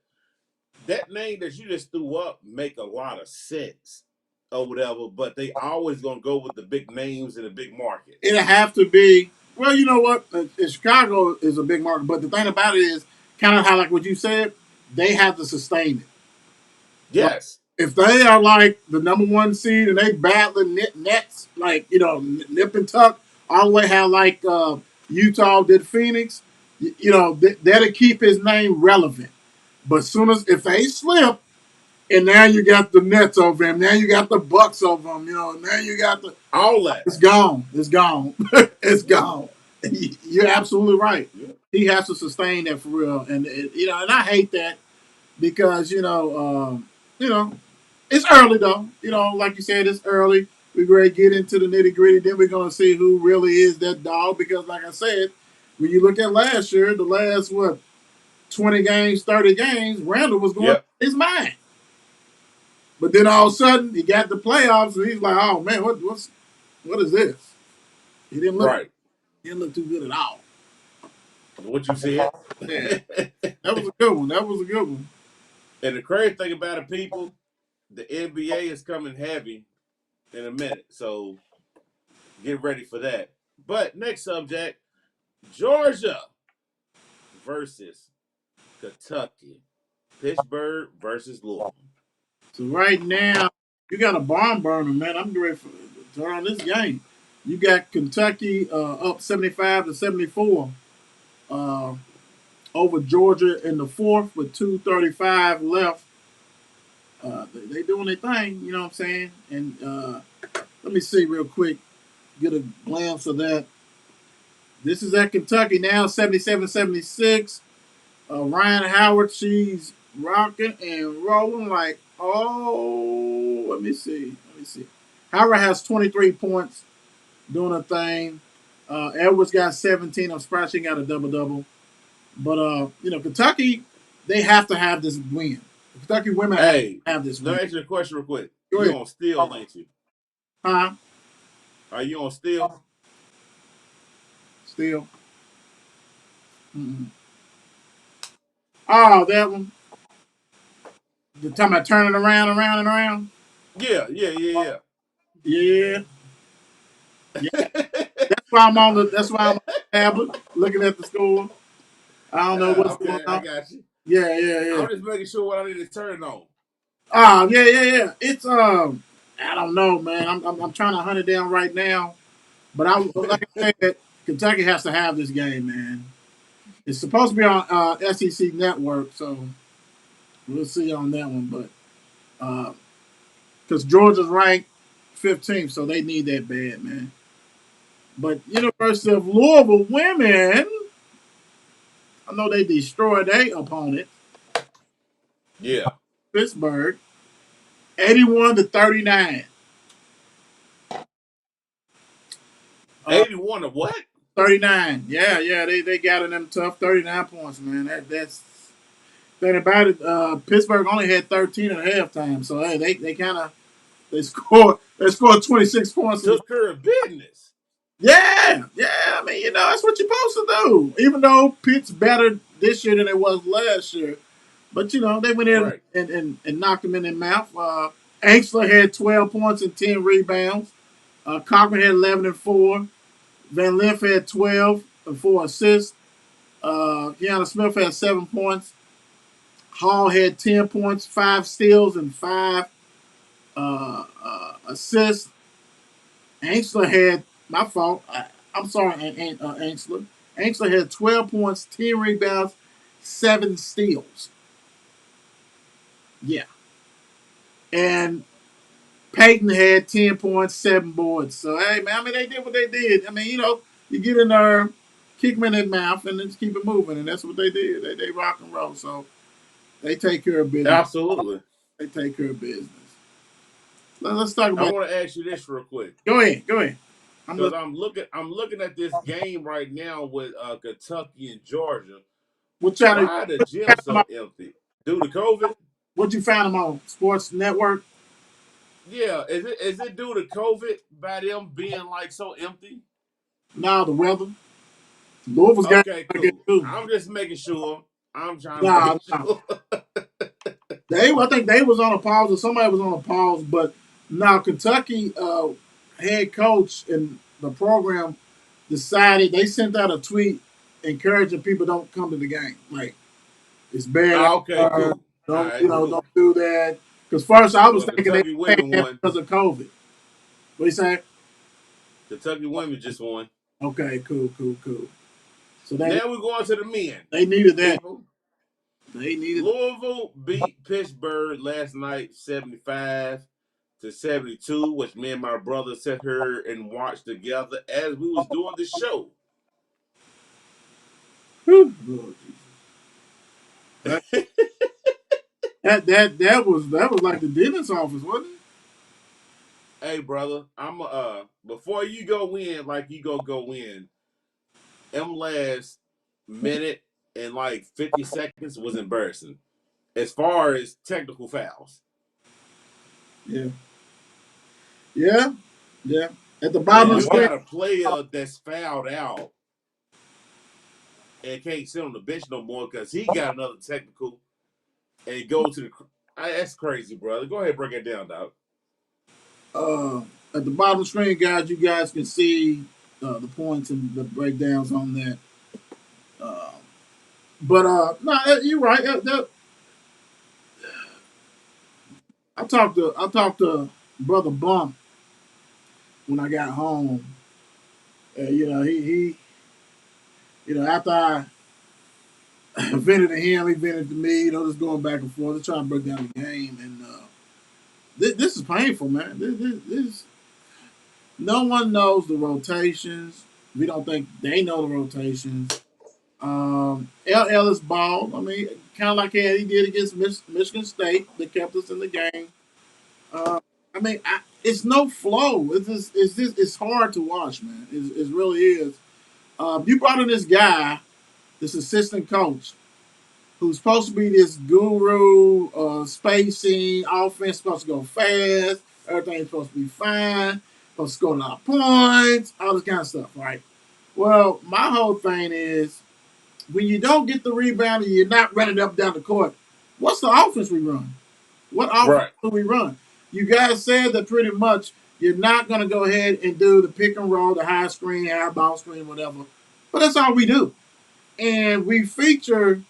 S3: that name that you just threw up make a lot of sense or whatever. But they always gonna go with the big names and the big markets.
S4: It'll have to be. Well, you know what? Chicago is a big market, but the thing about it is, kind of how like what you said, they have to sustain it. Like,
S3: Yes.
S4: if they are like the number one seed and they battling nets, like nip and tuck, all the way how like Utah did Phoenix, that'll keep his name relevant. But soon as if they slip, and now you got the Nets over him, now you got the Bucks over him, now you got the
S3: All that.
S4: it's gone, it's gone, it's gone. You're absolutely right.
S3: Yeah.
S4: He has to sustain that for real, and and I hate that because it's early though. Like you said, it's early. We're going to get into the nitty gritty. Then we're going to see who really is that dog. Because, like I said, when you look at last year, the last 20 games, 30 games, Randall was going
S3: Yep.
S4: his mind. But then all of a sudden, he got the playoffs, and he's like, "Oh man, what is this?" He didn't look
S3: Right.
S4: too good at all.
S3: What you said.
S4: Yeah, that was a good one. That was a good one.
S3: And the crazy thing about it, people, the NBA is coming heavy in a minute. So get ready for that. But next subject, Georgia versus Kentucky. Pittsburgh versus Louisville.
S4: So right now, you got a barn burner, man. I'm ready to turn on this game. You got Kentucky up 75-74 uh, over Georgia in the fourth with 2:35 left. They doing their thing, you know what I'm saying? And let me see real quick, get a glance of that. This is at Kentucky now, 77-76. Ryan Howard, she's rocking and rolling like, oh, let me see. Howard has 23 points doing a thing. Edwards got 17. I'm surprised she got a double-double. But, Kentucky, they have to have this win. Kentucky women
S3: Hey,
S4: have this
S3: let
S4: win.
S3: me ask you a question real quick.
S4: Go
S3: You
S4: ahead.
S3: on steel, ain't you?
S4: Huh?
S3: Are you on steel?
S4: Still. Mm-mm. Oh, that one. The time I turn it around and around.
S3: Yeah.
S4: Yeah. Yeah.
S3: Yeah.
S4: why I'm on the. That's why I'm on the tablet looking at the score. I don't know what's going
S3: Okay, I
S4: on.
S3: got you.
S4: Yeah, yeah, yeah.
S3: I'm just making sure what I need to turn on.
S4: Yeah, yeah, yeah. It's I don't know, man. I'm trying to hunt it down right now. But I like I said, Kentucky has to have this game, man. It's supposed to be on SEC Network, so we'll see on that one. But because Georgia's ranked 15th, so they need that bad, man. But University of Louisville women, I know they destroyed their opponent,
S3: Yeah.
S4: Pittsburgh, 81-39.
S3: 81 of what?
S4: 39. Yeah, yeah, they got in them tough 39 points, man. That's thing about it. Pittsburgh only had 13 at halftime, so hey, they kind of they scored 26 points.
S3: Took care of business.
S4: Yeah, yeah. I mean, that's what you're supposed to do. Even though Pitt's better this year than it was last year, but they went in
S3: Right.
S4: and knocked them in their mouth. Ainsley had 12 points and 10 rebounds. Cochran had 11 and 4. Van Lith had 12 and 4 assists. Keanu Smith had 7 points. Hall had 10 points, 5 steals, and 5 assists. Ainsley had, my fault, I'm sorry, Ainsley. Ainsley had 12 points, 10 rebounds, 7 steals. Yeah. And Peyton had 10 points, 7 boards. So, hey, man, I mean, they did what they did. I mean, you get in there, kick them in their mouth, and just keep it moving. And that's what they did. They rock and roll. So, they take care of business.
S3: Absolutely.
S4: They take care of business. Let's talk
S3: I
S4: about.
S3: want to ask you this real quick.
S4: Go ahead. Go ahead. I'm
S3: Because
S4: listening.
S3: I'm looking at this game right now with Kentucky and Georgia.
S4: What channel?
S3: Why are the gym so empty? Due to COVID?
S4: What you found them on? Sports Network?
S3: Yeah, is it due to COVID by them being like so empty?
S4: Nah, the weather. Louisville's got
S3: Okay,
S4: to get
S3: cool.
S4: too.
S3: I'm just making sure. I'm trying to
S4: Nah,
S3: make
S4: nah.
S3: sure.
S4: I think they was on a pause or somebody was on a pause. But now Kentucky head coach and the program decided they sent out a tweet encouraging people don't come to the game. Like it's bad out
S3: Okay,
S4: there.
S3: cool. All
S4: Don't
S3: right,
S4: don't
S3: cool.
S4: do that. Because first I was
S3: Well,
S4: thinking they
S3: Kentucky
S4: were saying
S3: women
S4: that
S3: won.
S4: because of COVID. What you say?
S3: Kentucky women just won.
S4: Okay, cool, cool, cool. So
S3: Now we're going to the men.
S4: they needed that.
S3: People,
S4: They needed.
S3: Louisville beat Pittsburgh last night 75-72, which me and my brother sat here and watched together as we was doing the show.
S4: Whew, Lord Jesus. That was like the dentist's office, wasn't it?
S3: Hey, brother, I'm before you go in, like you go in, them last minute and like 50 seconds was embarrassing as far as technical fouls.
S4: Yeah, yeah, yeah. At the
S3: When
S4: bottom of the
S3: you
S4: screen.
S3: got a player that's fouled out and can't sit on the bench no more because he got another technical and go to the. That's crazy, brother. Go ahead, break it down, dog.
S4: Uh, at the bottom of the screen, guys, you guys can see the points and the breakdowns on that. Uh, but no, you're right. I talked to brother Bump when I got home. After I vented to him, he vented to me. Just going back and forth, just trying to break down the game. And this is painful, man. This no one knows the rotations. We don't think they know the rotations. L. Ellis ball. I mean, kind of like he did against Michigan State. That kept us in the game. Uh, I mean, it's no flow. It's hard to watch, man. It really is. You brought in this guy, this assistant coach, who's supposed to be this guru, spacing, offense supposed to go fast, everything's supposed to be fine, supposed to score a lot of points, all this kind of stuff, right? Well, my whole thing is when you don't get the rebound and you're not running up down the court, what's the offense we run? What offense
S3: Right.
S4: do we run? You guys said that pretty much You're not going to go ahead and do the pick and roll, the high screen, high ball screen, whatever. But that's all we do. And we feature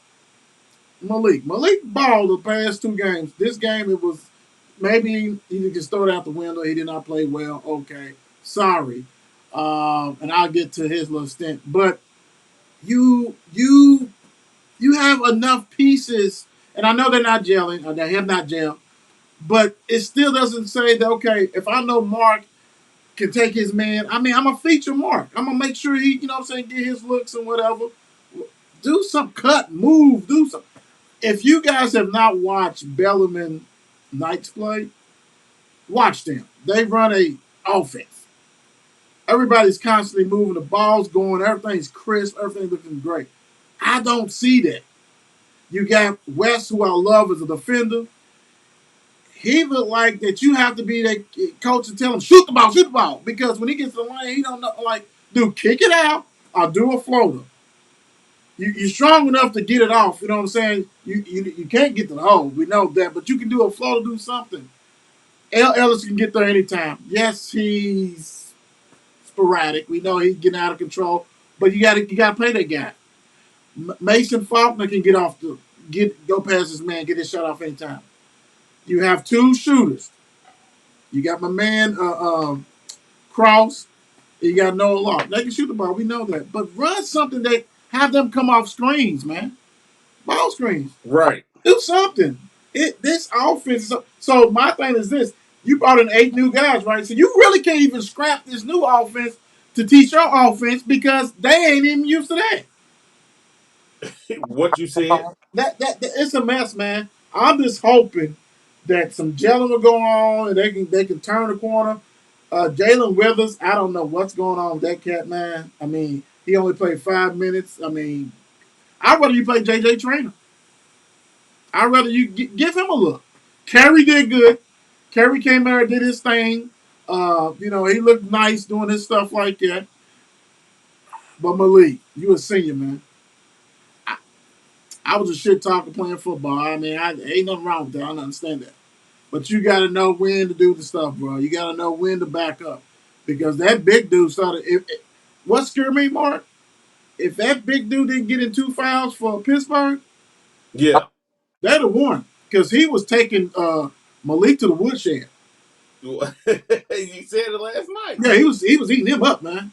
S4: Malik. Malik balled the past two games. This game, it was maybe he just throw it out the window. He did not play well. Okay. Sorry. And I'll get to his little stint. But you you have enough pieces, and I know they're not gelling, or they have not gelled, but it still doesn't say that, okay, if I know Mark can take his man, I mean, I'm going to feature Mark. I'm going to make sure he, get his looks and whatever. Do some cut, move, do some. If you guys have not watched Bellarmine Knights play, watch them. They run a offense. Everybody's constantly moving, the ball's going, everything's crisp, everything's looking great. I don't see that. You got West, who I love as a defender. He looked like that you have to be that coach and tell him, shoot the ball. Because when he gets to the line, he don't know, like, dude, kick it out or do a floater. You're strong enough to get it off. You know what I'm saying? You can't get to the hole. We know that. But you can do a floater, do something. Ellis can get there anytime. Yes, he's sporadic. We know he's getting out of control. But you gotta play that guy. Mason Faulkner can go past his man, get his shot off anytime. You have two shooters. You got my man Cross. You got Noah Locke. They can shoot the ball. We know that. But run something that have them come off screens, man. Ball screens.
S3: Right.
S4: Do something. This offense. So my thing is this. You brought in 8 new guys, right? So you really can't even scrap this new offense to teach your offense because they ain't even used to that.
S3: What you said?
S4: That it's a mess, man. I'm just hoping that some gelling will go on and they can turn the corner. Jalen Withers, I don't know what's going on with that cat, man. I mean, he only played 5 minutes. I mean, I'd rather you play JJ Traynor. I'd rather you give him a look. Kerry did good. Kerry came there and did his thing. He looked nice doing his stuff like that. But Malik, you a senior, man. I was a shit talker playing football. I mean, ain't nothing wrong with that. I don't understand that. But you got to know when to do the stuff, bro. You got to know when to back up. Because that big dude started. What scared me, Mark? If that big dude didn't get in 2 fouls for Pittsburgh,
S3: Yeah.
S4: they'd have won. Because he was taking Malik to the woodshed.
S3: You said it last night.
S4: Yeah, he was eating him up, man.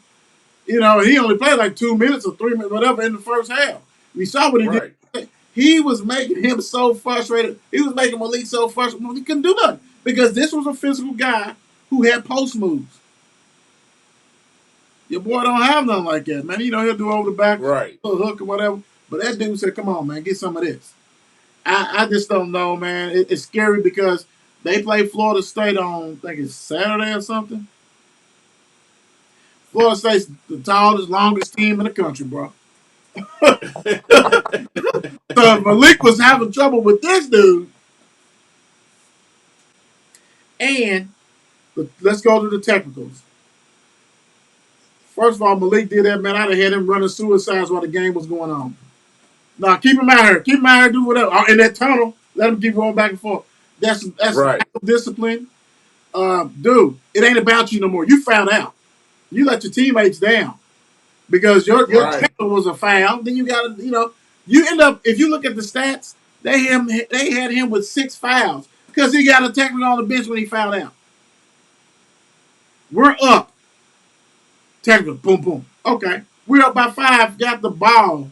S4: He only played like 2 minutes or 3 minutes, whatever, in the first half. We saw what he did. He was making him so frustrated. He was making Malik so frustrated. He couldn't do nothing because this was a physical guy who had post moves. Your boy don't have nothing like that, man. He'll do over the back,
S3: Right.
S4: a hook or whatever. But that dude said, come on, man, get some of this. I just don't know, man. It's scary because they play Florida State on, I think it's Saturday or something. Florida State's the tallest, longest team in the country, bro. So Malik was having trouble with this dude. And let's go to the technicals. First of all, Malik did that, man. I'd have had him running suicides while the game was going on. Now, keep him out here. Keep him out here, do whatever. In that tunnel, let him keep going back and forth. That's
S3: right.
S4: Discipline. Dude, it ain't about you no more. You found out. You let your teammates down. Because your tackle was a foul. Then you got to, you end up, if you look at the stats, they had him with 6 fouls because he got a tackle on the bench when he fouled out. We're up. Tackle, boom, boom. Okay. We're up by 5, got the ball.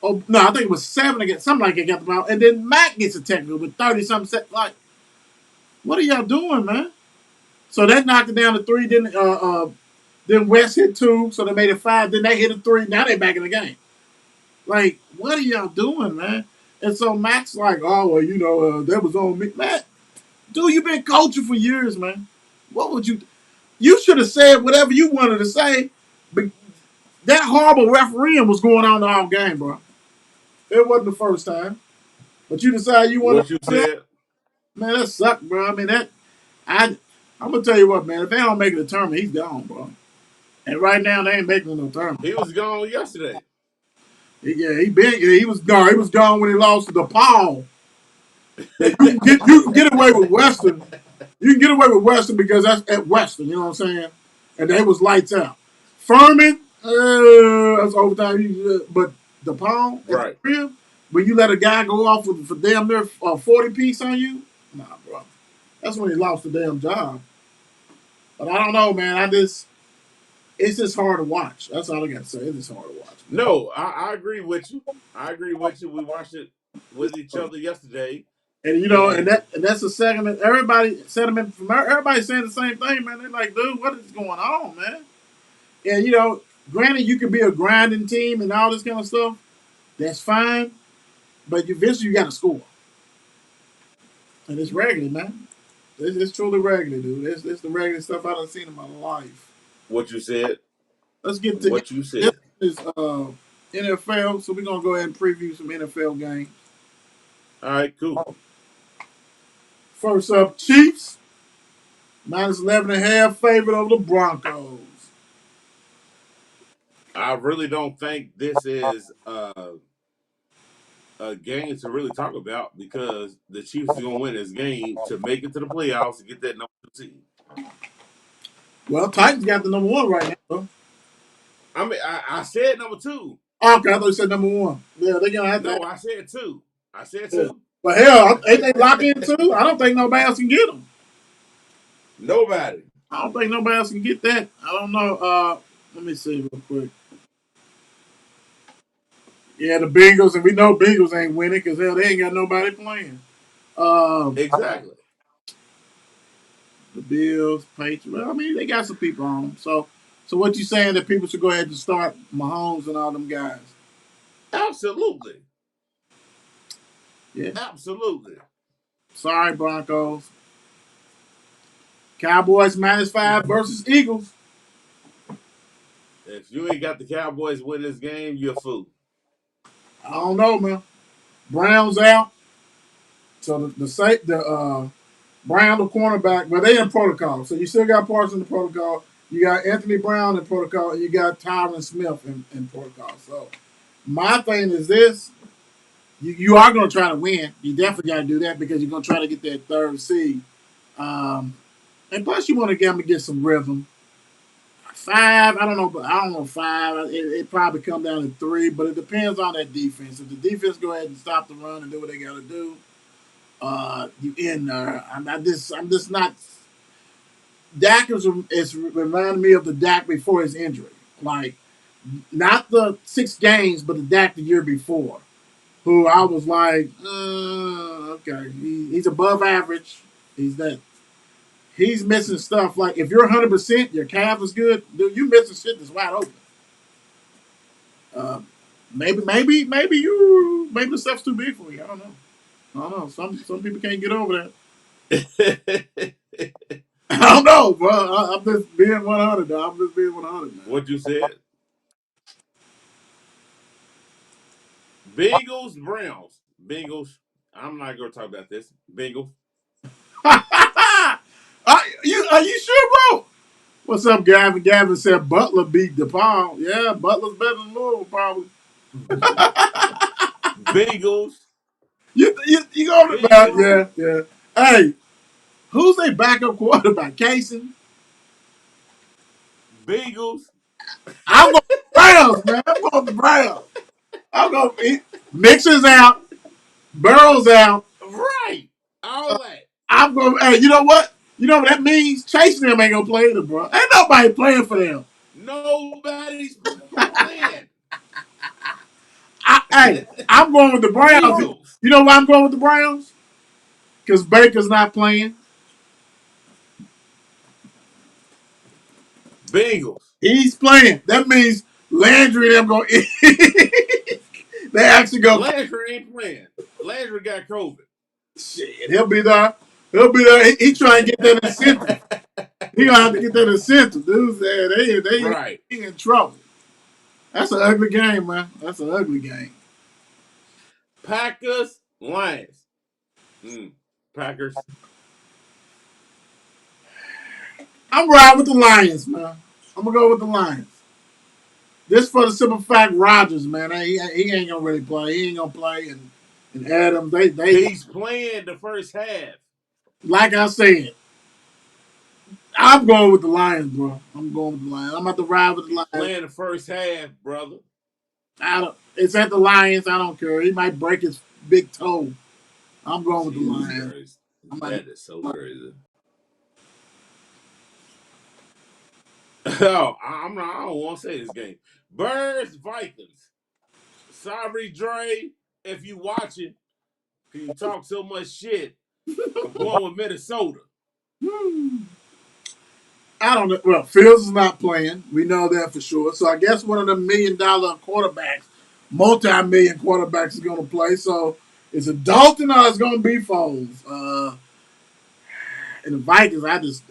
S4: Oh, no, I think it was 7 against something like that, got the ball. And then Mac gets a tackle with 30-something set. Like, what are y'all doing, man? So that knocked it down to 3. Then West hit 2, so they made it 5. Then they hit a 3. Now they back in the game. Like, what are y'all doing, man? And so Mac's like, oh, well, that was on me. Man, dude, you've been coaching for years, man. What would you... You should have said whatever you wanted to say, but that horrible refereeing was going on the whole game, bro. It wasn't the first time. But you decided you wanted
S3: what you said?
S4: Man, that sucked, bro. I mean, I'm going to tell you what, man. If they don't make it a tournament, he's gone, bro. And right now, they ain't making no tournament.
S3: He was gone yesterday.
S4: He was gone. He was gone when he lost to DePaul. You can get away with Western. You can get away with Western because that's at Western. You know what I'm saying? And they was lights out. Furman, that's overtime. But DePaul at the
S3: Right.
S4: crib, when you let a guy go off with for damn near 40 piece on you, nah, bro. That's when he lost the damn job. But I don't know, man. It's just hard to watch. That's all I got to say. It's just hard to watch, man.
S3: No, I agree with you. I agree with you. We watched it with each other yesterday,
S4: And you know,
S3: and
S4: and that's the sentiment. Everybody sentiment from everybody saying the same thing, man. They're like, dude, what is going on, man? And you know, granted, you could be a grinding team and all this kind of stuff. That's fine, but eventually you got to score, and it's regular, man. It's truly regular, dude. It's the regular stuff I done seen in my life.
S3: what you said,
S4: Let's get to
S3: what you
S4: this
S3: said.
S4: is NFL. So we're gonna go ahead and preview some NFL games.
S3: All right, cool.
S4: First up, Chiefs minus 11.5 favorite over the Broncos.
S3: I really don't think this is a game to really talk about because the Chiefs are going to win this game to make it to the playoffs to get that number 2 seed.
S4: Well, Titans got the number one right now. Though.
S3: I mean, I said number 2.
S4: Okay, I thought you said number one. Yeah, they're gonna have to.
S3: No, I said 2. I said
S4: Yeah.
S3: 2.
S4: But hell, ain't they locked in too? I don't think nobody else can get them.
S3: Nobody.
S4: I don't think nobody else can get that. I don't know. Let me see real quick. Yeah, the Bengals, and we know Bengals ain't winning because hell, they ain't got nobody playing.
S3: Exactly.
S4: The Bills, Patriots. Well, I mean, they got some people on them. So what you saying that people should go ahead and start Mahomes and all them guys?
S3: Absolutely.
S4: Yeah.
S3: Absolutely.
S4: Sorry, Broncos. Cowboys -5 versus Eagles.
S3: If you ain't got the Cowboys win this game, you're a fool.
S4: I don't know, man. Brown's out. So the Brown, the cornerback, but they in protocol. So you still got Parsons in the protocol. You got Anthony Brown in protocol, and you got Tyron Smith in protocol. So my thing is this: you are going to try to win. You definitely got to do that because you're going to try to get that third seed. And plus, you want to get some rhythm. 5, I don't know, but I don't know 5. It probably come down to 3, but it depends on that defense. If the defense go ahead and stop the run and do what they got to do, you in there. I'm just not. Dak is reminding me of the Dak before his injury. Like, not the 6 games, but the Dak the year before, who I was like, okay, he's above average. He's that. He's missing stuff. Like, if you're 100%, your calf is good, dude, you missing shit that's wide open. Maybe the stuff's too big for you. I don't know. I don't know. Some people can't get over that. I don't know, bro. I'm just being 100. Though. I'm just being 100 now.
S3: What you said? Bengals, Browns. Bengals. I'm not going to talk about this. Bengals.
S4: Are you sure, bro? What's up, Gavin? Gavin said Butler beat DePaul. Yeah, Butler's better than Louisville, probably.
S3: Bengals.
S4: You go to
S3: Bengals.
S4: yeah. Hey, who's a backup quarterback? Casey?
S3: Bengals.
S4: I'm going to Browns, man. I'm going to Browns. I'm going to Mixer's out. Burrow's out.
S3: Right. All that.
S4: I'm going. Hey, you know what? You know what that means? Chase them ain't gonna play them, bro. Ain't nobody playing for them.
S3: Nobody's playing.
S4: I'm going with the Browns.
S3: Bengals.
S4: You know why I'm going with the Browns? Because Baker's not playing.
S3: Bengals.
S4: He's playing. That means Landry and them going. They actually go.
S3: Landry ain't playing. Landry got COVID.
S4: Shit, he'll be there. He'll be there. He trying to get that incentive. He gonna have to get that incentive. Dude said
S3: Right.
S4: he in trouble. That's an ugly game, man. That's an ugly game.
S3: Packers, Lions. Packers.
S4: I'm riding with the Lions, man. I'm gonna go with the Lions. This for the simple fact, Rodgers, man, he ain't gonna really play. He ain't gonna play, and Adams, they
S3: He's playing the first half.
S4: like I said, I'm going with the Lions, bro. I'm going with the Lions. I'm about to ride with the
S3: He's
S4: Lions.
S3: playing the first half, brother.
S4: It's at the Lions. I don't care. He might break his big toe. I'm going with the
S3: Jesus
S4: Lions.
S3: Christ.
S4: I'm not.
S3: That is so crazy. Oh, I'm not, I don't want to say this game. Birds, Vikings. Sorry, Dre, if you watching, can you talk so much shit? I'm going with Minnesota.
S4: I don't know. Well, Fields is not playing. We know that for sure. So I guess one of the $1 million quarterbacks, multi-million quarterbacks, is going to play. So is it Dalton or is it going to be Foles? And the Vikings,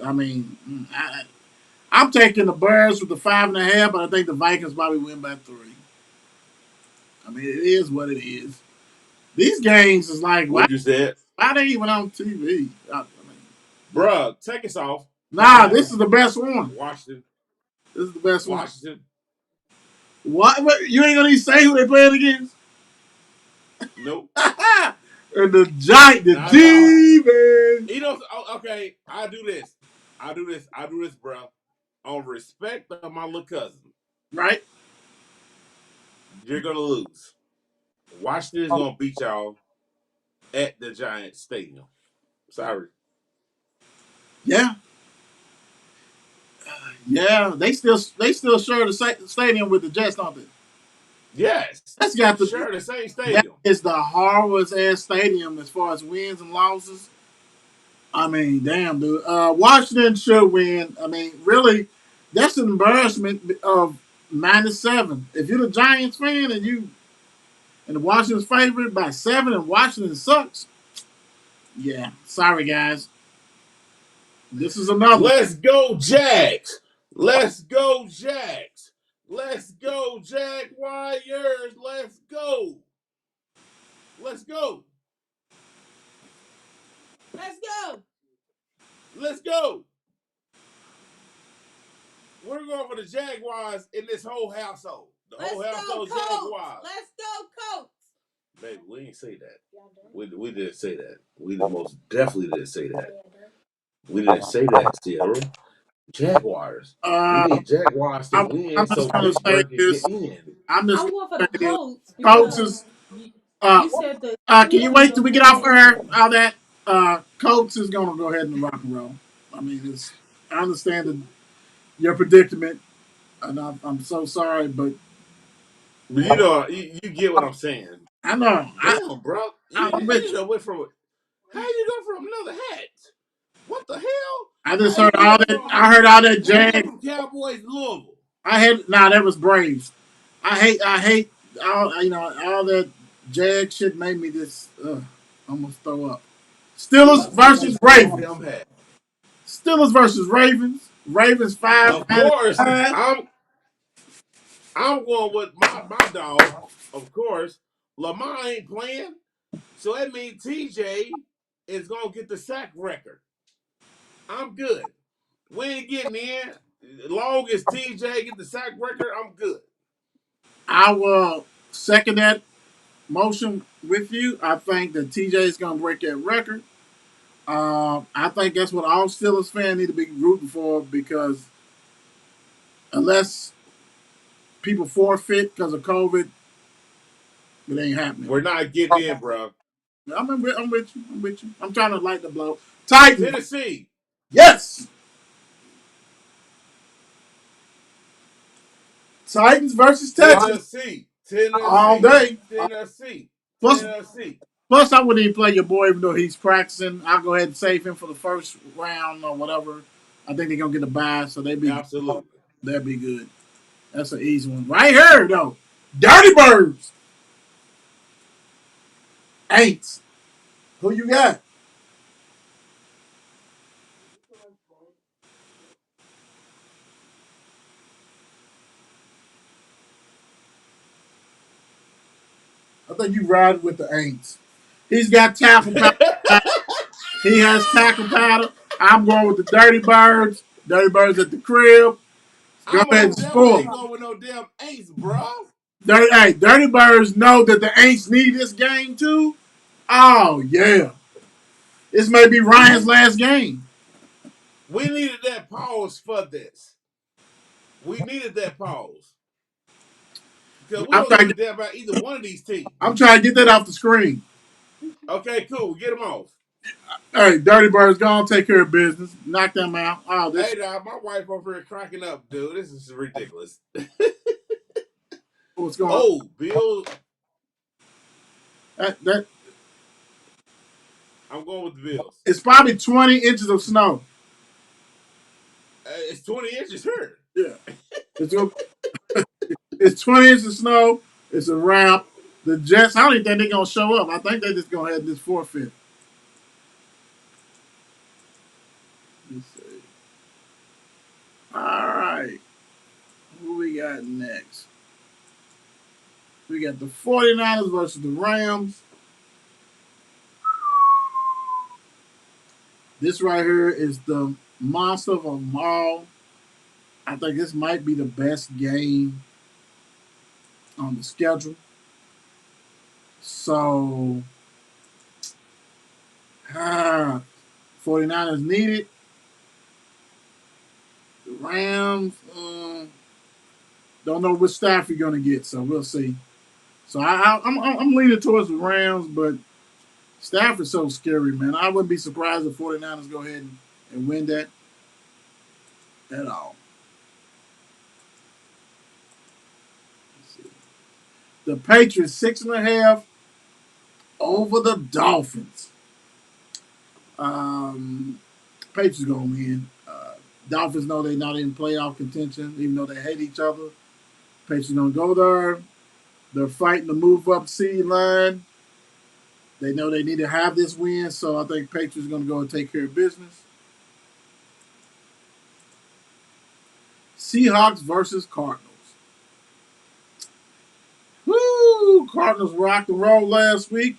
S4: I'm taking the Bears with the 5.5, but I think the Vikings probably win by 3. I mean, it is what it is. These games is like,
S3: What you said?
S4: why they even on TV?
S3: Bruh, take us off.
S4: Nah, this is the best one.
S3: Washington.
S4: This is the best one.
S3: Washington.
S4: What? You ain't gonna even say who they playing against?
S3: Nope.
S4: And the Giant, the
S3: Not at all.
S4: Demons.
S3: You know, okay, I do this. I do this, bro. On respect of my little cousin,
S4: Right?
S3: you're gonna lose. Washington is gonna beat y'all at the Giant Stadium. Sorry.
S4: Yeah. Yeah. They still share the stadium with the Jets, don't they?
S3: Yes.
S4: That's got to
S3: Sure, the same
S4: that
S3: stadium.
S4: is the hardest ass stadium as far as wins and losses. I mean, damn, dude. Washington should win. I mean, really, that's an embarrassment of -7. If you're the Giants fan and the Washington's favorite by 7 and Washington sucks, yeah. Sorry, guys. This is another.
S3: Let's go, Jags. Let's go, Jags. Let's go, Jaguars. Let's go. Let's go.
S7: Let's go.
S3: Let's go. We're going for the Jaguars in this whole household. The whole
S7: Let's
S3: household
S7: go, Colts.
S3: Jaguars.
S7: Let's go, Colts.
S3: Baby, we ain't say that. We didn't say that. We most definitely didn't say that. We didn't say that, Sierra. Jaguars. We
S4: Uh,
S3: need Jaguars to
S4: I'm
S3: win
S4: just
S3: so
S4: gonna say
S3: Pittsburgh can get
S4: this.
S3: in.
S4: I'm just
S7: I want for
S4: gonna
S7: the
S4: say this.
S7: Colts
S4: Colts
S7: because
S4: is
S7: you,
S4: uh,
S7: you said the
S4: can you
S7: Steelers
S4: wait till
S7: are
S4: we get off
S7: winning.
S4: air? All that Colts is gonna go ahead and rock and roll. I mean, I understand your predicament, and I'm so sorry, but
S3: But you know, you get what I'm saying.
S4: I know
S3: Damn, bro.
S4: I'm with
S3: You
S4: you.
S3: know, went from how you go from another hat? What the hell?
S4: I just
S3: How
S4: heard
S3: you
S4: all
S3: go
S4: that.
S3: from
S4: I heard all that
S3: how you go
S4: Jag.
S3: from Cowboys to Louisville?
S4: That was Braves. I hate all that Jag shit made me just almost throw up. Steelers
S3: About to take
S4: versus
S3: this
S4: Ravens.
S3: goddamn hat.
S4: Steelers versus Ravens. Ravens five
S3: Of
S4: out of
S3: course,
S4: 5.
S3: I'm going with my dog. Of course, Lamar ain't playing, so that means TJ is gonna get the sack record. I'm good. We ain't getting in. As long as TJ get the sack record, I'm good.
S4: I will second that motion with you. I think that TJ is going to break that record. I think that's what all Steelers fans need to be rooting for because unless people forfeit because of COVID, it ain't happening.
S3: We're not getting in, bro.
S4: I'm with you. I'm with you. I'm trying to light the blow. Titans.
S3: Tennessee.
S4: Yes. Titans versus Texans
S3: Tennessee.
S4: all
S3: Tennessee.
S4: day.
S3: Tennessee.
S4: Plus,
S3: Tennessee.
S4: plus, I wouldn't even play your boy even though he's practicing. I'll go ahead and save him for the first round or whatever. I think they're gonna get a bye, so
S3: Absolutely.
S4: they'll be good. That's an easy one right here though. Dirty Birds. Aints. Who you got? I think you ride with the Aints. He's got tackle power. He has tackle power. I'm going with the Dirty Birds. Dirty Birds at the crib. Go
S3: I
S4: ahead
S3: most
S4: and
S3: definitely
S4: spoil
S3: ain't
S4: them.
S3: going with no damn ace, bro.
S4: Dirty Birds know that the Aints need this game too. Oh yeah, this may be Ryan's last game.
S3: We needed that pause for this. We needed that pause. Because we
S4: I'm
S3: don't give
S4: trying,
S3: a damn about either one of these teams.
S4: I'm trying to get that off the screen.
S3: Okay, cool. Get them off.
S4: Hey, Dirty Bird's gone. Take care of business. Knock them out. Oh, this
S3: Hey, now, my wife over here cracking up, dude. This is ridiculous.
S4: what's going on?
S3: Oh, Bill.
S4: That
S3: I'm going with the Bills.
S4: it's probably 20 inches of snow.
S3: It's 20 inches here.
S4: Yeah, it's it's 20 inches of snow. It's a wrap. The Jets, I don't even think they're gonna show up. I think they're just gonna have this forfeit. Let's see. All right, who we got next? We got the 49ers versus the Rams. This right here is the monster of them all. I think this might be the best game on the schedule. So, 49ers need it. The Rams, don't know which staff you're going to get, so we'll see. So I'm leaning towards the Rams, but Stafford's so scary, man. I wouldn't be surprised if 49ers go ahead and win that at all. The Patriots 6.5 over the Dolphins. Patriots gonna win. Dolphins know they're not in playoff contention, even though they hate each other. Patriots gonna go there. They're fighting to move up seed line. They know they need to have this win, so I think Patriots gonna go and take care of business. Seahawks versus Cardinals. Woo! Cardinals rocked and rolled last week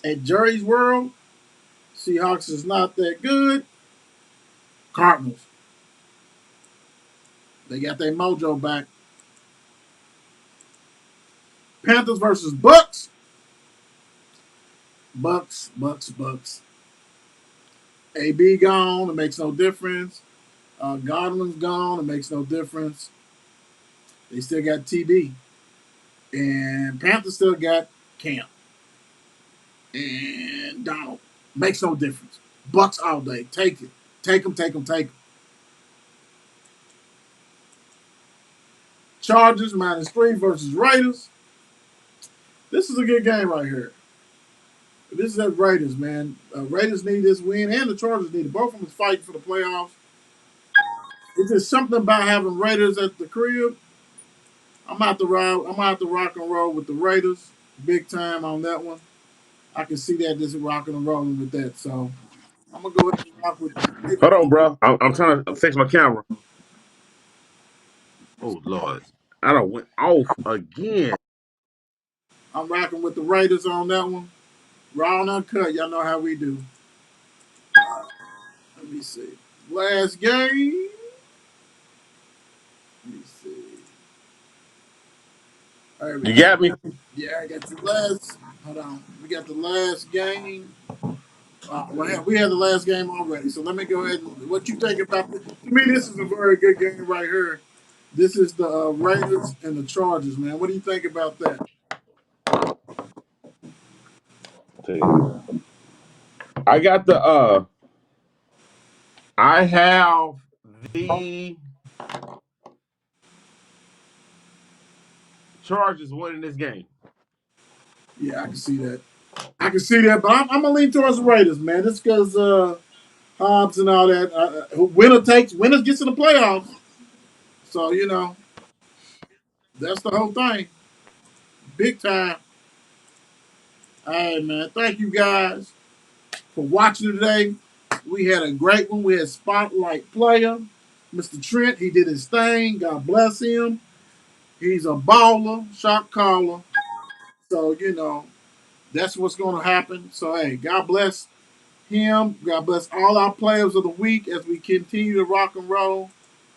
S4: at Jerry's World. Seahawks is not that good. Cardinals. They got their mojo back. Panthers versus Bucks. Bucks. AB gone. It makes no difference. Godwin's gone. It makes no difference. They still got TB. And Panthers still got Camp. And Donald. Makes no difference. Bucks all day. Take it. Take them. Chargers -3 versus Raiders. This is a good game right here. This is at Raiders, man. Raiders need this win, and the Chargers need it. Both of them is fighting for the playoffs. It's just something about having Raiders at the crib. I'm out to ride. I'm out to rock and roll with the Raiders, big time on that one. I can see that just rocking and rolling with that. So I'm gonna go ahead and rock with the
S3: Hold
S4: Raiders.
S3: on, bro. I'm trying to fix my camera. Oh, Lord. I don't went off again.
S4: I'm rocking with the Raiders on that one. Raw and uncut. Y'all know how we do. Let me see. Last game. Let me see. There we
S3: You
S4: go.
S3: got me?
S4: Yeah, I got the last. Hold on. We got the last game. We had the last game already. So let me go ahead and what you think about this? To me, this is a very good game right here. This is the Raiders and the Chargers, man. What do you think about that?
S3: See. I got I have the Chargers winning this game.
S4: Yeah, I can see that. But I'm gonna lean towards the Raiders, man. Just because Hobbs and all that. Winner gets in the playoffs. So that's the whole thing. Big time. All right, man. Thank you guys for watching today. We had a great one. We had Spotlight Player, Mr. Trent. He did his thing. God bless him. He's a baller, shot caller. So, that's what's going to happen. So, hey, God bless him. God bless all our players of the week as we continue to rock and roll.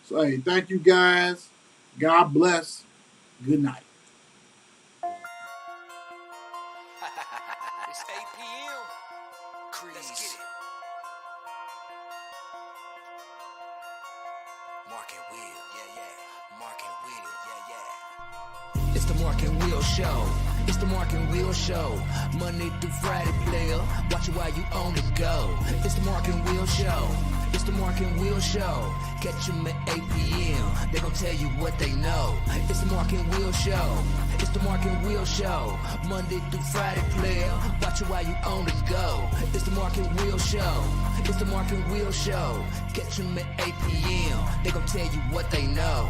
S4: So, hey, thank you guys. God bless. Good night.
S1: It's 8 p.m. Let's get it. Mark and Will, yeah, yeah. Mark and Will, yeah, yeah.
S2: It's the Mark and Will Show. It's the Mark and Will Show. Monday through Friday, player. Watch it while you on the go. It's the Mark and Will Show. It's the Mark and Will Show. Catch them at 8 p.m. They gon' tell you what they know. It's the Mark and Will Show. It's the Mark and Will Show. Monday through Friday, player. Watch it while you on the go. It's the Mark and Will Show. It's the Mark and Will Show. Catch them at 8 p.m. They gon' tell you what they know.